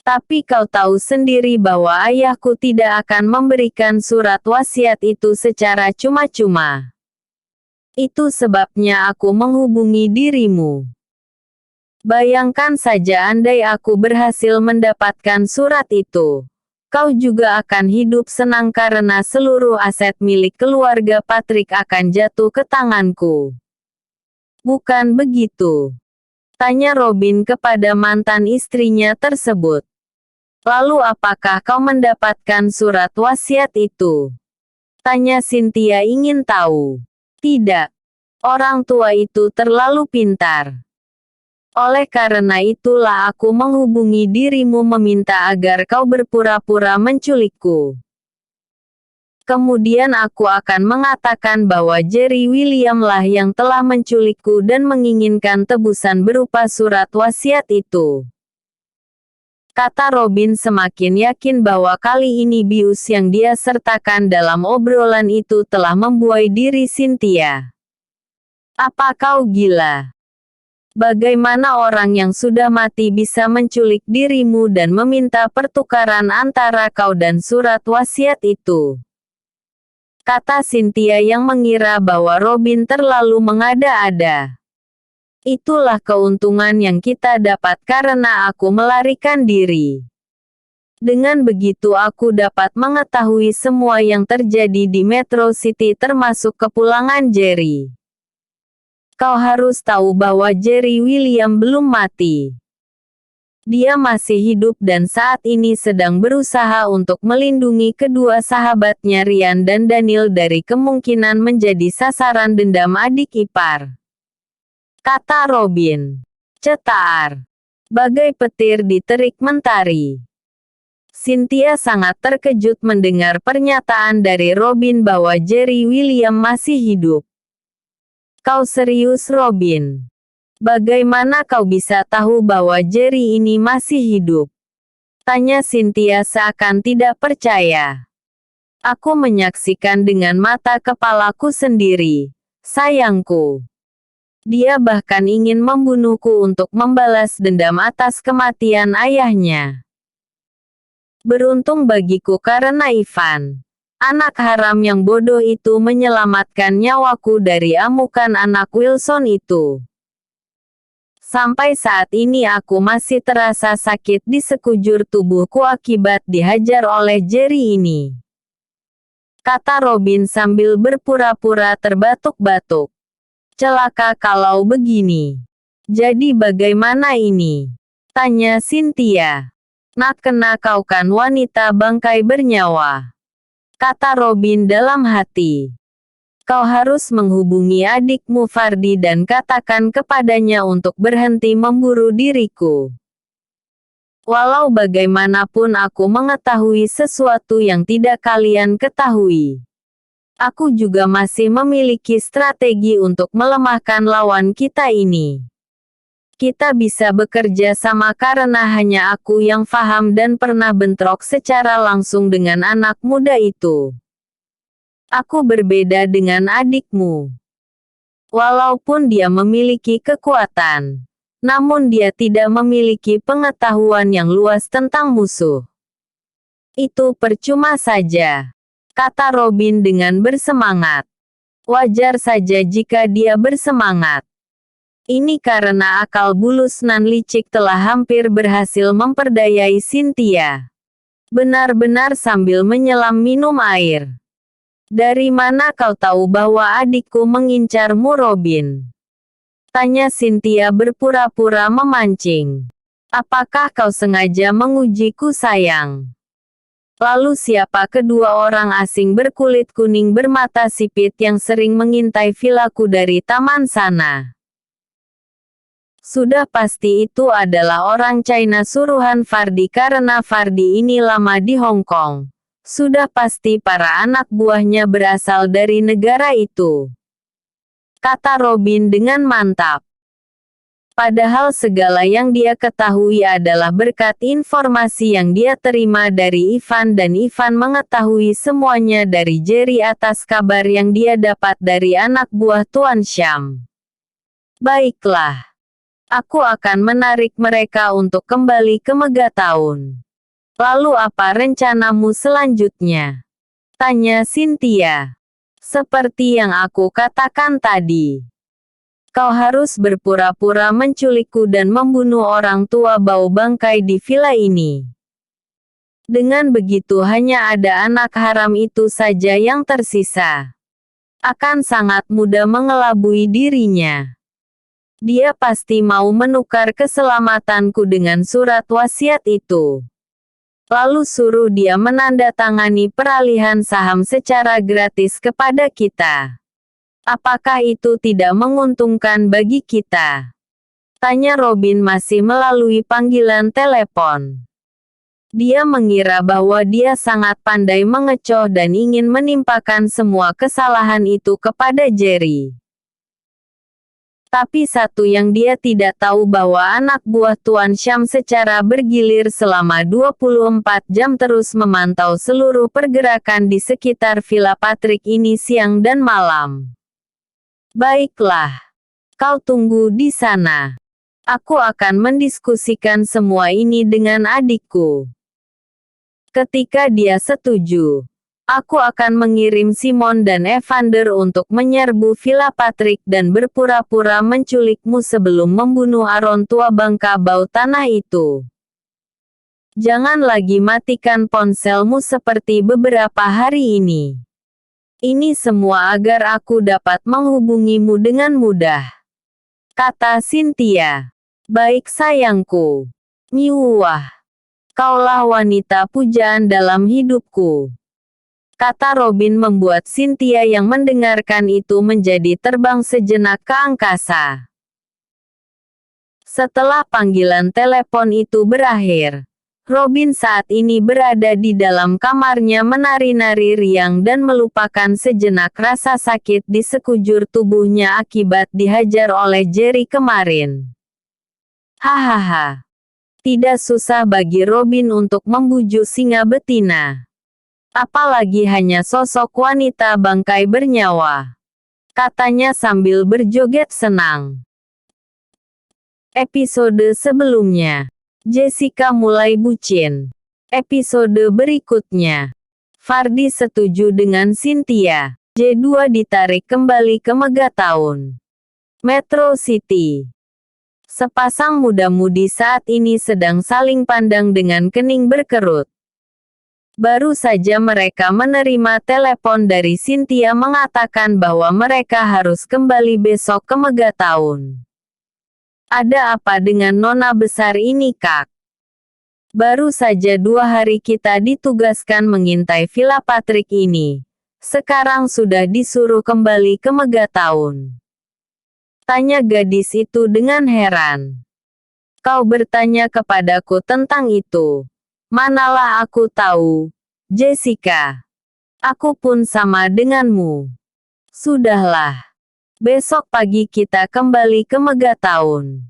Tapi kau tahu sendiri bahwa ayahku tidak akan memberikan surat wasiat itu secara cuma-cuma. Itu sebabnya aku menghubungi dirimu. Bayangkan saja andai aku berhasil mendapatkan surat itu. Kau juga akan hidup senang karena seluruh aset milik keluarga Patrick akan jatuh ke tanganku. Bukan begitu? Tanya Robin kepada mantan istrinya tersebut. Lalu apakah kau mendapatkan surat wasiat itu? Tanya Cynthia ingin tahu. Tidak. Orang tua itu terlalu pintar. Oleh karena itulah aku menghubungi dirimu meminta agar kau berpura-pura menculikku. Kemudian aku akan mengatakan bahwa Jerry William lah yang telah menculikku dan menginginkan tebusan berupa surat wasiat itu. Kata Robin semakin yakin bahwa kali ini bius yang dia sertakan dalam obrolan itu telah membuai diri Cynthia. Apa kau gila? Bagaimana orang yang sudah mati bisa menculik dirimu dan meminta pertukaran antara kau dan surat wasiat itu? Kata Cynthia yang mengira bahwa Robin terlalu mengada-ada. Itulah keuntungan yang kita dapat karena aku melarikan diri. Dengan begitu aku dapat mengetahui semua yang terjadi di Metro City termasuk kepulangan Jerry. Kau harus tahu bahwa Jerry William belum mati. Dia masih hidup dan saat ini sedang berusaha untuk melindungi kedua sahabatnya Ryan dan Daniel dari kemungkinan menjadi sasaran dendam adik ipar. Kata Robin. Cetar. Bagai petir di terik mentari. Cynthia sangat terkejut mendengar pernyataan dari Robin bahwa Jerry William masih hidup. Kau serius Robin? Bagaimana kau bisa tahu bahwa Jerry ini masih hidup? Tanya Cynthia seakan tidak percaya. Aku menyaksikan dengan mata kepalaku sendiri, sayangku. Dia bahkan ingin membunuhku untuk membalas dendam atas kematian ayahnya. Beruntung bagiku karena Ivan. Anak haram yang bodoh itu menyelamatkan nyawaku dari amukan anak Wilson itu. Sampai saat ini aku masih terasa sakit di sekujur tubuhku akibat dihajar oleh Jerry ini. Kata Robin sambil berpura-pura terbatuk-batuk. Celaka kalau begini. Jadi bagaimana ini? Tanya Cynthia. Nak kena kau kan wanita bangkai bernyawa. Kata Robin dalam hati. Kau harus menghubungi adikmu Fardi dan katakan kepadanya untuk berhenti memburu diriku. Walau bagaimanapun aku mengetahui sesuatu yang tidak kalian ketahui. Aku juga masih memiliki strategi untuk melemahkan lawan kita ini. Kita bisa bekerja sama karena hanya aku yang paham dan pernah bentrok secara langsung dengan anak muda itu. Aku berbeda dengan adikmu. Walaupun dia memiliki kekuatan, namun dia tidak memiliki pengetahuan yang luas tentang musuh. Itu percuma saja, kata Robin dengan bersemangat. Wajar saja jika dia bersemangat. Ini karena akal bulus nan licik telah hampir berhasil memperdayai Cynthia. Benar-benar sambil menyelam minum air. Dari mana kau tahu bahwa adikku mengincarmu, Robin? Tanya Cynthia berpura-pura memancing. Apakah kau sengaja mengujiku, sayang? Lalu siapa kedua orang asing berkulit kuning bermata sipit yang sering mengintai vilaku dari taman sana? Sudah pasti itu adalah orang China suruhan Fardi karena Fardi ini lama di Hong Kong. Sudah pasti para anak buahnya berasal dari negara itu. Kata Robin dengan mantap. Padahal segala yang dia ketahui adalah berkat informasi yang dia terima dari Ivan dan Ivan mengetahui semuanya dari Jerry atas kabar yang dia dapat dari anak buah Tuan Sham. Baiklah. Aku akan menarik mereka untuk kembali ke Megatown. Lalu apa rencanamu selanjutnya? Tanya Cynthia. Seperti yang aku katakan tadi. Kau harus berpura-pura menculikku dan membunuh orang tua bau bangkai di villa ini. Dengan begitu hanya ada anak haram itu saja yang tersisa. Akan sangat mudah mengelabui dirinya. Dia pasti mau menukar keselamatanku dengan surat wasiat itu. Lalu suruh dia menandatangani peralihan saham secara gratis kepada kita. Apakah itu tidak menguntungkan bagi kita? Tanya Robin masih melalui panggilan telepon. Dia mengira bahwa dia sangat pandai mengecoh dan ingin menimpakan semua kesalahan itu kepada Jerry. Tapi satu yang dia tidak tahu bahwa anak buah Tuan Sham secara bergilir selama 24 jam terus memantau seluruh pergerakan di sekitar Villa Patrick ini siang dan malam. Baiklah. Kau tunggu di sana. Aku akan mendiskusikan semua ini dengan adikku. Ketika dia setuju, aku akan mengirim Simon dan Evander untuk menyerbu Villa Patrick dan berpura-pura menculikmu sebelum membunuh Aron tua bangka bau tanah itu. Jangan lagi matikan ponselmu seperti beberapa hari ini. Ini semua agar aku dapat menghubungimu dengan mudah. Kata Cynthia. Baik sayangku. Miuah. Kaulah wanita pujaan dalam hidupku. Kata Robin membuat Cynthia yang mendengarkan itu menjadi terbang sejenak ke angkasa. Setelah panggilan telepon itu berakhir, Robin saat ini berada di dalam kamarnya menari-nari riang dan melupakan sejenak rasa sakit di sekujur tubuhnya akibat dihajar oleh Jerry kemarin. Hahaha. Tidak susah bagi Robin untuk membujuk singa betina. Apalagi hanya sosok wanita bangkai bernyawa. Katanya sambil berjoget senang. Episode sebelumnya. Jessica mulai bucin. Episode berikutnya. Fardi setuju dengan Cynthia. J2 ditarik kembali ke Megatown. Metro City. Sepasang muda-mudi saat ini sedang saling pandang dengan kening berkerut. Baru saja mereka menerima telepon dari Cynthia mengatakan bahwa mereka harus kembali besok ke Megatown. Ada apa dengan nona besar ini, Kak? Baru saja 2 hari kita ditugaskan mengintai Villa Patrick ini. Sekarang sudah disuruh kembali ke Megatown. Tanya gadis itu dengan heran. Kau bertanya kepadaku tentang itu. Manalah aku tahu, Jessica. Aku pun sama denganmu. Sudahlah. Besok pagi kita kembali ke Megatown.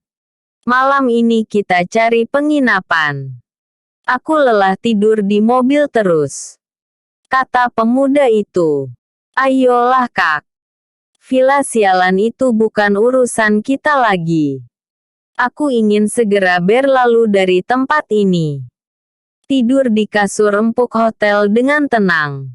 Malam ini kita cari penginapan. Aku lelah tidur di mobil terus. Kata pemuda itu. Ayolah Kak. Villa sialan itu bukan urusan kita lagi. Aku ingin segera berlalu dari tempat ini. Tidur di kasur empuk hotel dengan tenang.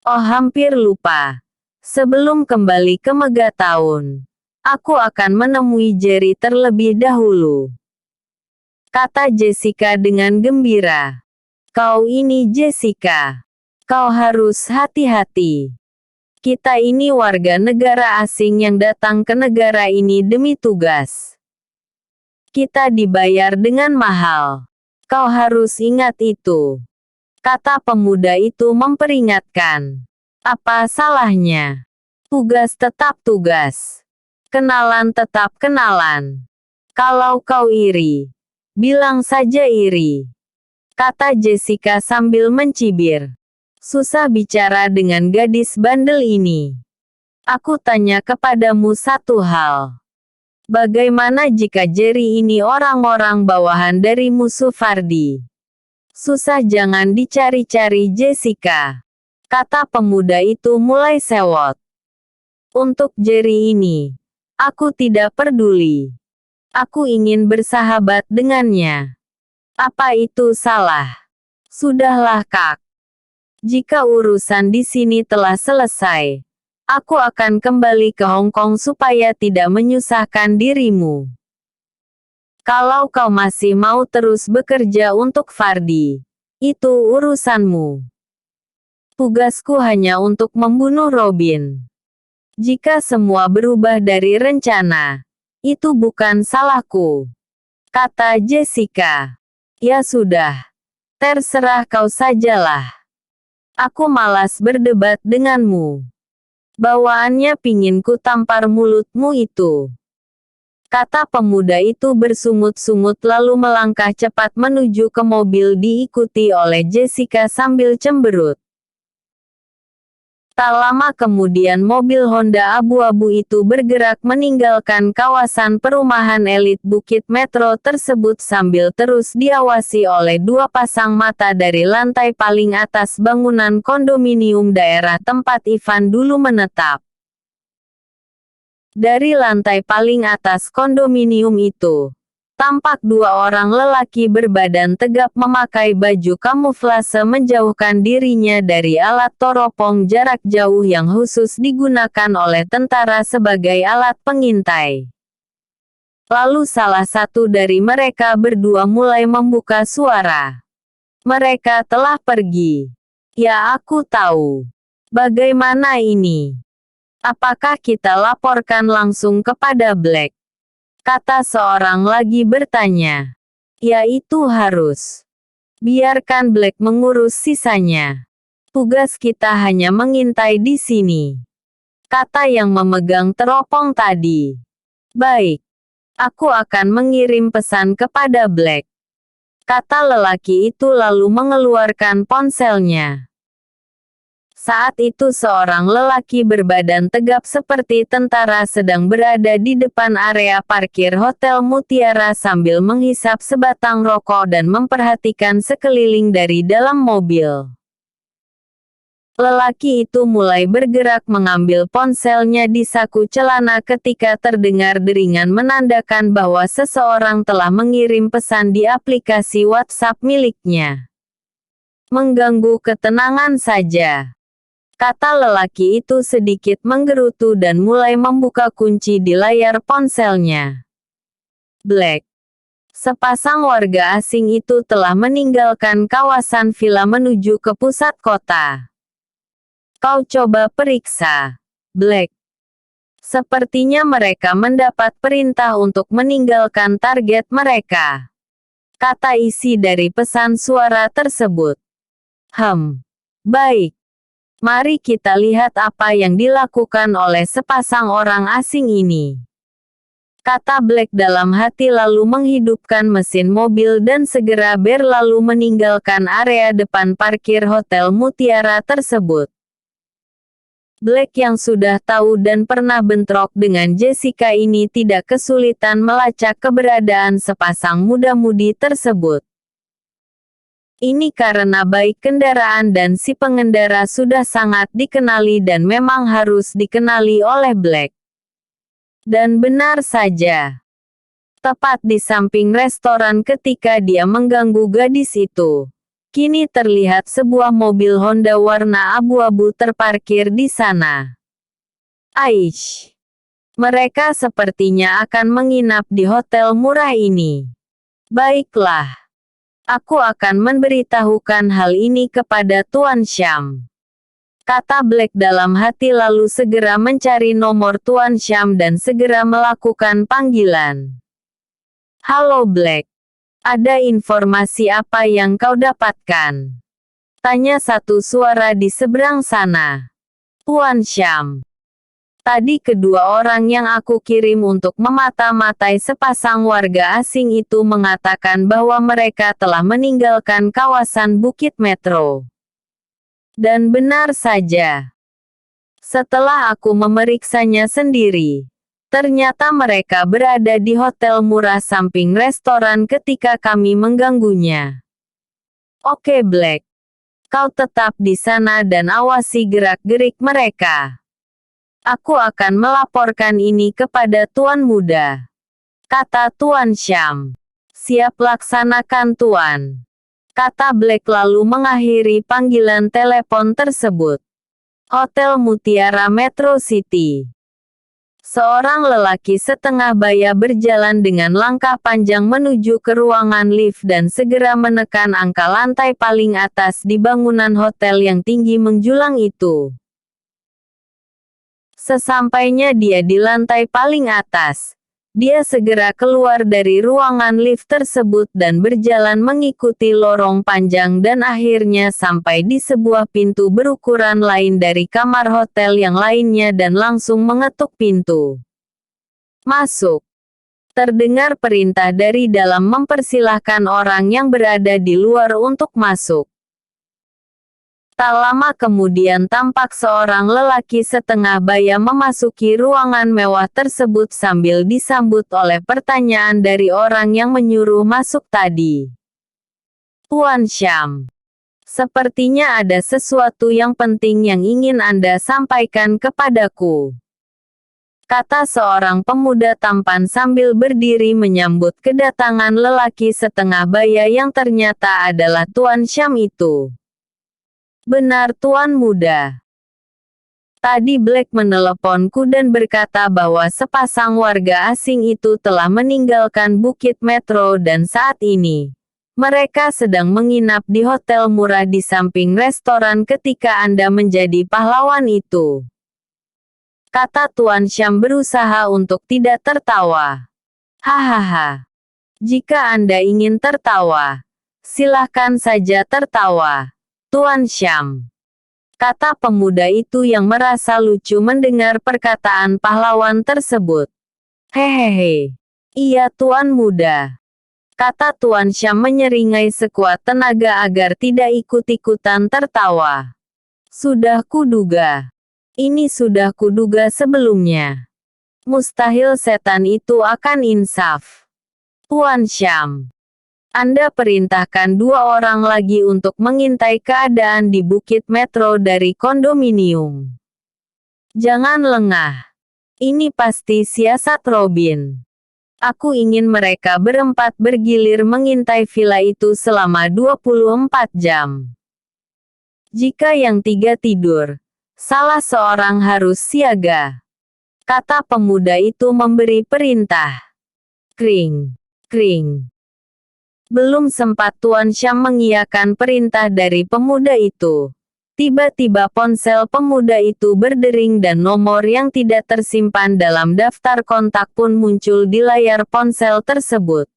Oh, hampir lupa. Sebelum kembali ke Megatown, aku akan menemui Jerry terlebih dahulu. Kata Jessica dengan gembira. Kau ini Jessica. Kau harus hati-hati. Kita ini warga negara asing yang datang ke negara ini demi tugas. Kita dibayar dengan mahal. Kau harus ingat itu. Kata pemuda itu memperingatkan. Apa salahnya? Tugas tetap tugas. Kenalan tetap kenalan. Kalau kau iri, bilang saja iri. Kata Jessica sambil mencibir. Susah bicara dengan gadis bandel ini. Aku tanya kepadamu satu hal. Bagaimana jika Jerry ini orang-orang bawahan dari musuh Fardi? Susah jangan dicari-cari Jessica. Kata pemuda itu mulai sewot. Untuk Jerry ini, aku tidak peduli. Aku ingin bersahabat dengannya. Apa itu salah? Sudahlah Kak. Jika urusan di sini telah selesai, aku akan kembali ke Hong Kong supaya tidak menyusahkan dirimu. Kalau kau masih mau terus bekerja untuk Fardi, itu urusanmu. Tugasku hanya untuk membunuh Robin. Jika semua berubah dari rencana, itu bukan salahku. Kata Jessica. Ya sudah. Terserah kau sajalah. Aku malas berdebat denganmu. Bawaannya pingin ku tampar mulutmu itu. Kata pemuda itu bersungut-sungut lalu melangkah cepat menuju ke mobil diikuti oleh Jessica sambil cemberut. Tak lama kemudian mobil Honda abu-abu itu bergerak meninggalkan kawasan perumahan elit Bukit Metro tersebut sambil terus diawasi oleh dua pasang mata dari lantai paling atas bangunan kondominium daerah tempat Ivan dulu menetap. Dari lantai paling atas kondominium itu, tampak dua orang lelaki berbadan tegap memakai baju kamuflase menjauhkan dirinya dari alat teropong jarak jauh yang khusus digunakan oleh tentara sebagai alat pengintai. Lalu salah satu dari mereka berdua mulai membuka suara. Mereka telah pergi. Ya aku tahu. Bagaimana ini? Apakah kita laporkan langsung kepada Black? Kata seorang lagi bertanya. Ya itu harus. Biarkan Black mengurus sisanya. Tugas kita hanya mengintai di sini. Kata yang memegang teropong tadi. Baik. Aku akan mengirim pesan kepada Black. Kata lelaki itu lalu mengeluarkan ponselnya. Saat itu seorang lelaki berbadan tegap seperti tentara sedang berada di depan area parkir Hotel Mutiara sambil menghisap sebatang rokok dan memperhatikan sekeliling dari dalam mobil. Lelaki itu mulai bergerak mengambil ponselnya di saku celana ketika terdengar deringan menandakan bahwa seseorang telah mengirim pesan di aplikasi WhatsApp miliknya. Mengganggu ketenangan saja. Kata lelaki itu sedikit menggerutu dan mulai membuka kunci di layar ponselnya. Black. Sepasang warga asing itu telah meninggalkan kawasan villa menuju ke pusat kota. Kau coba periksa, Black. Sepertinya mereka mendapat perintah untuk meninggalkan target mereka. Kata isi dari pesan suara tersebut. Baik. Mari kita lihat apa yang dilakukan oleh sepasang orang asing ini. kata Black dalam hati lalu menghidupkan mesin mobil dan segera berlalu meninggalkan area depan parkir Hotel Mutiara tersebut. Black yang sudah tahu dan pernah bentrok dengan Jessica ini tidak kesulitan melacak keberadaan sepasang muda-mudi tersebut. Ini karena baik kendaraan dan si pengendara sudah sangat dikenali dan memang harus dikenali oleh Black. Dan benar saja, tepat di samping restoran ketika dia mengganggu gadis itu, kini terlihat sebuah mobil Honda warna abu-abu terparkir di sana. Aish, mereka sepertinya akan menginap di hotel murah ini. Baiklah. Aku akan memberitahukan hal ini kepada Tuan Syam. Kata Black dalam hati lalu segera mencari nomor Tuan Syam dan segera melakukan panggilan. Halo Black. Ada informasi apa yang kau dapatkan? Tanya satu suara di seberang sana. Tuan Syam. Tadi kedua orang yang aku kirim untuk memata-matai sepasang warga asing itu mengatakan bahwa mereka telah meninggalkan kawasan Bukit Metro. Dan benar saja. Setelah aku memeriksanya sendiri, ternyata mereka berada di hotel murah samping restoran ketika kami mengganggunya. Oke Black. Kau tetap di sana dan awasi gerak-gerik mereka. Aku akan melaporkan ini kepada Tuan Muda. Kata Tuan Syam. Siap laksanakan Tuan. Kata Black lalu mengakhiri panggilan telepon tersebut. Hotel Mutiara Metro City. Seorang lelaki setengah baya berjalan dengan langkah panjang menuju ke ruangan lift dan segera menekan angka lantai paling atas di bangunan hotel yang tinggi menjulang itu. Sesampainya dia di lantai paling atas, dia segera keluar dari ruangan lift tersebut dan berjalan mengikuti lorong panjang dan akhirnya sampai di sebuah pintu berukuran lain dari kamar hotel yang lainnya dan langsung mengetuk pintu. Masuk. Terdengar perintah dari dalam mempersilahkan orang yang berada di luar untuk masuk. Tak lama kemudian tampak seorang lelaki setengah baya memasuki ruangan mewah tersebut sambil disambut oleh pertanyaan dari orang yang menyuruh masuk tadi. Tuan Syam, sepertinya ada sesuatu yang penting yang ingin Anda sampaikan kepadaku. Kata seorang pemuda tampan sambil berdiri menyambut kedatangan lelaki setengah baya yang ternyata adalah Tuan Syam itu. Benar Tuan Muda. Tadi Black meneleponku dan berkata bahwa sepasang warga asing itu telah meninggalkan Bukit Metro dan saat ini, mereka sedang menginap di hotel murah di samping restoran ketika Anda menjadi pahlawan itu. Kata Tuan Syam berusaha untuk tidak tertawa. Hahaha. Jika Anda ingin tertawa, silahkan saja tertawa. Tuan Syam. Kata pemuda itu yang merasa lucu mendengar perkataan pahlawan tersebut. Hehehe. Iya Tuan Muda. Kata Tuan Syam menyeringai sekuat tenaga agar tidak ikut-ikutan tertawa. Sudah kuduga. Ini sudah kuduga sebelumnya. Mustahil setan itu akan insaf. Tuan Syam. Anda perintahkan dua orang lagi untuk mengintai keadaan di Bukit Metro dari kondominium. Jangan lengah. Ini pasti siasat Robin. Aku ingin mereka berempat bergilir mengintai villa itu selama 24 jam. Jika yang tiga tidur, salah seorang harus siaga. Kata pemuda itu memberi perintah. Kring, kring. Belum sempat Tuan Syam mengiyakan perintah dari pemuda itu. Tiba-tiba ponsel pemuda itu berdering dan nomor yang tidak tersimpan dalam daftar kontak pun muncul di layar ponsel tersebut.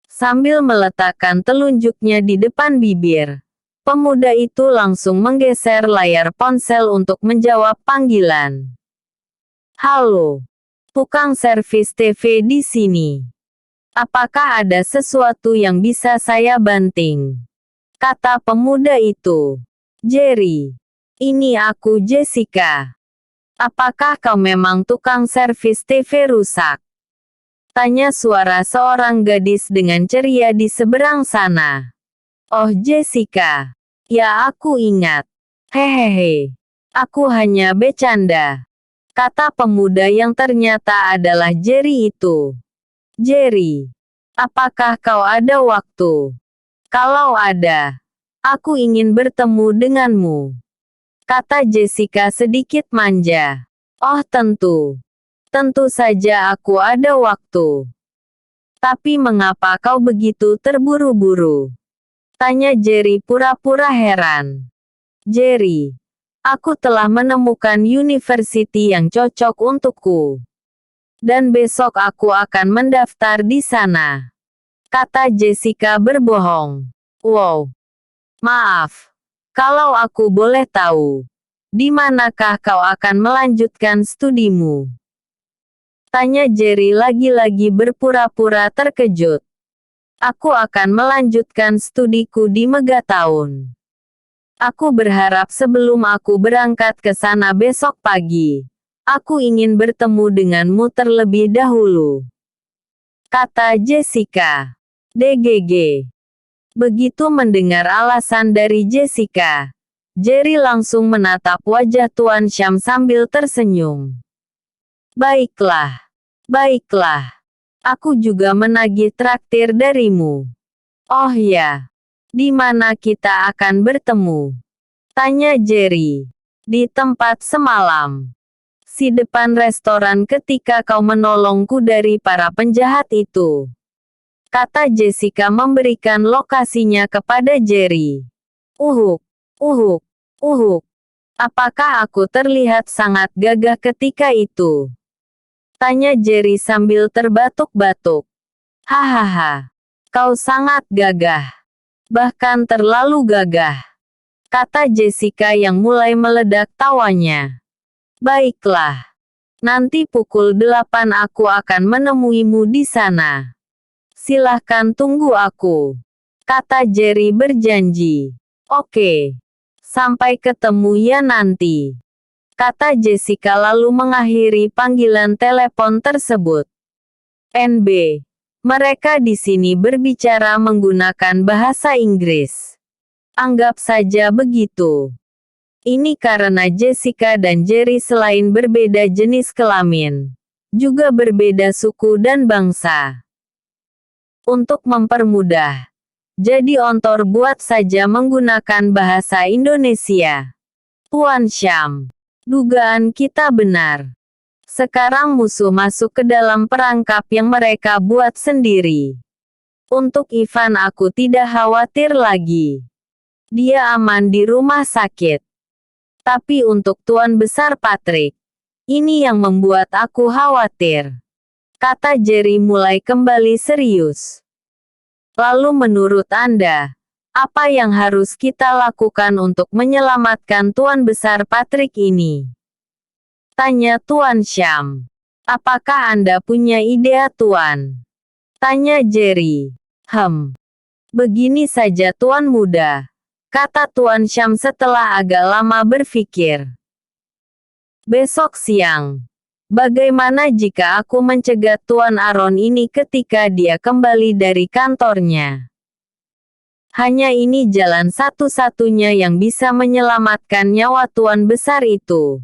Sambil meletakkan telunjuknya di depan bibir, pemuda itu langsung menggeser layar ponsel untuk menjawab panggilan. Halo. Tukang servis TV di sini. Apakah ada sesuatu yang bisa saya banting? Kata pemuda itu. Jerry. Ini aku Jessica. Apakah kau memang tukang servis TV rusak? Tanya suara seorang gadis dengan ceria di seberang sana. Oh Jessica. Ya aku ingat. Hehehe. Aku hanya bercanda. Kata pemuda yang ternyata adalah Jerry itu. Jerry. Apakah kau ada waktu? Kalau ada, aku ingin bertemu denganmu. Kata Jessica sedikit manja. Oh tentu. Tentu saja aku ada waktu. Tapi mengapa kau begitu terburu-buru? Tanya Jerry pura-pura heran. Jerry. Aku telah menemukan university yang cocok untukku. Dan besok aku akan mendaftar di sana. Kata Jessica berbohong. Wow. Maaf. Kalau aku boleh tahu, di manakah kau akan melanjutkan studimu? Tanya Jerry lagi-lagi berpura-pura terkejut. Aku akan melanjutkan studiku di Megatown. Aku berharap sebelum aku berangkat ke sana besok pagi, aku ingin bertemu denganmu terlebih dahulu. Kata Jessica. DGG. Begitu mendengar alasan dari Jessica, Jerry langsung menatap wajah Tuan Syam sambil tersenyum. Baiklah. Baiklah. Aku juga menagih traktir darimu. Oh ya. Di mana kita akan bertemu? Tanya Jerry. Di tempat semalam. Si depan restoran ketika kau menolongku dari para penjahat itu. Kata Jessica memberikan lokasinya kepada Jerry. Uhuk, uhuk, uhuk. Apakah aku terlihat sangat gagah ketika itu? Tanya Jerry sambil terbatuk-batuk. Hahaha. Kau sangat gagah. Bahkan terlalu gagah. Kata Jessica yang mulai meledak tawanya. Baiklah. Nanti pukul 8 aku akan menemuimu di sana. Silahkan tunggu aku. Kata Jerry berjanji. Oke. Sampai ketemu ya nanti. Kata Jessica lalu mengakhiri panggilan telepon tersebut. NB. Mereka di sini berbicara menggunakan bahasa Inggris. Anggap saja begitu. Ini karena Jessica dan Jerry selain berbeda jenis kelamin, juga berbeda suku dan bangsa. Untuk mempermudah, jadi Ontor buat saja menggunakan bahasa Indonesia. Tuan Syam, dugaan kita benar. Sekarang musuh masuk ke dalam perangkap yang mereka buat sendiri. Untuk Ivan aku tidak khawatir lagi. Dia aman di rumah sakit. Tapi untuk Tuan Besar Patrick, ini yang membuat aku khawatir. Kata Jerry mulai kembali serius. Lalu menurut Anda, apa yang harus kita lakukan untuk menyelamatkan Tuan Besar Patrick ini? Tanya Tuan Syam. Apakah Anda punya ide Tuan? Tanya Jerry. Begini saja Tuan Muda. Kata Tuan Syam setelah agak lama berpikir. Besok siang. Bagaimana jika aku mencegat Tuan Aaron ini ketika dia kembali dari kantornya? Hanya ini jalan satu-satunya yang bisa menyelamatkan nyawa Tuan Besar itu.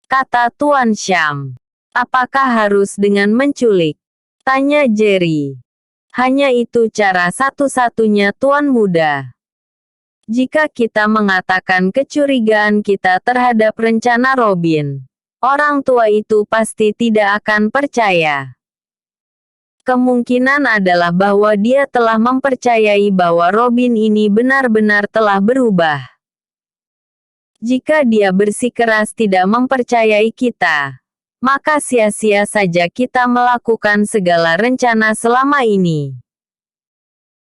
Kata Tuan Syam. Apakah harus dengan menculik? Tanya Jerry. Hanya itu cara satu-satunya Tuan Muda. Jika kita mengatakan kecurigaan kita terhadap rencana Robin, orang tua itu pasti tidak akan percaya. Kemungkinan adalah bahwa dia telah mempercayai bahwa Robin ini benar-benar telah berubah. Jika dia bersikeras tidak mempercayai kita, maka sia-sia saja kita melakukan segala rencana selama ini.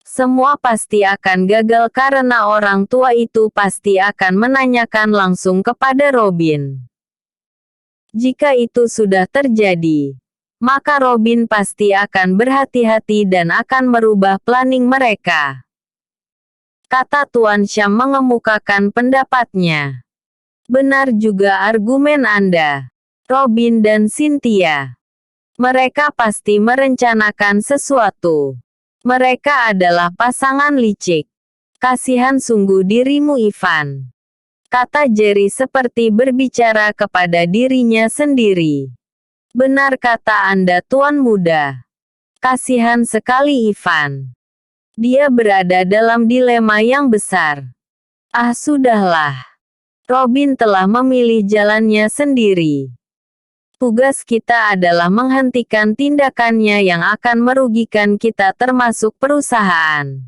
Semua pasti akan gagal karena orang tua itu pasti akan menanyakan langsung kepada Robin. Jika itu sudah terjadi, maka Robin pasti akan berhati-hati dan akan merubah planning mereka. Kata Tuan Syam mengemukakan pendapatnya. Benar juga argumen Anda, Robin dan Cynthia. Mereka pasti merencanakan sesuatu. Mereka adalah pasangan licik. Kasihan sungguh dirimu Ivan. Kata Jerry seperti berbicara kepada dirinya sendiri. Benar kata Anda Tuan Muda. Kasihan sekali Ivan. Dia berada dalam dilema yang besar. Ah sudahlah. Robin telah memilih jalannya sendiri. Tugas kita adalah menghentikan tindakannya yang akan merugikan kita termasuk perusahaan.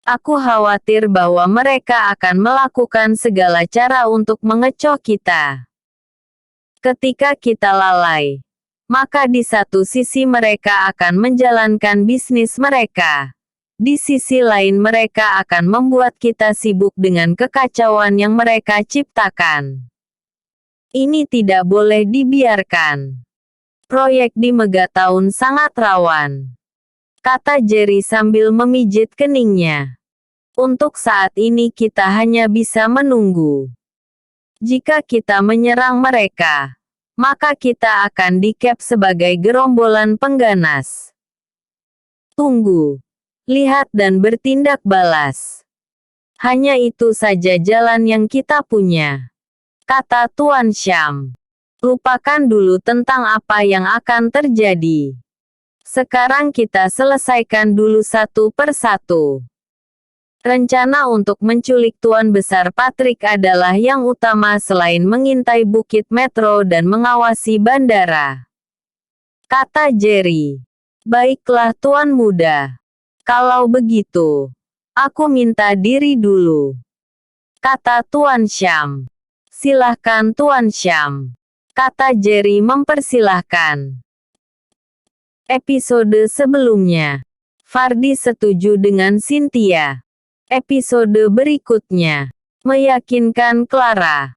Aku khawatir bahwa mereka akan melakukan segala cara untuk mengecoh kita. Ketika kita lalai, maka di satu sisi mereka akan menjalankan bisnis mereka. Di sisi lain mereka akan membuat kita sibuk dengan kekacauan yang mereka ciptakan. Ini tidak boleh dibiarkan. Proyek di Megaton sangat rawan. Kata Jerry sambil memijit keningnya. Untuk saat ini kita hanya bisa menunggu. Jika kita menyerang mereka, maka kita akan di-cap sebagai gerombolan pengganas. Tunggu, lihat dan bertindak balas. Hanya itu saja jalan yang kita punya. Kata Tuan Syam. Lupakan dulu tentang apa yang akan terjadi. Sekarang kita selesaikan dulu satu persatu. Rencana untuk menculik Tuan Besar Patrick adalah yang utama selain mengintai Bukit Metro dan mengawasi bandara. Kata Jerry. Baiklah Tuan Muda. Kalau begitu, aku minta diri dulu. Kata Tuan Syam. Silahkan Tuan Syam. Kata Jerry mempersilahkan. Episode sebelumnya. Fardi setuju dengan Cynthia. Episode berikutnya. Meyakinkan Clara.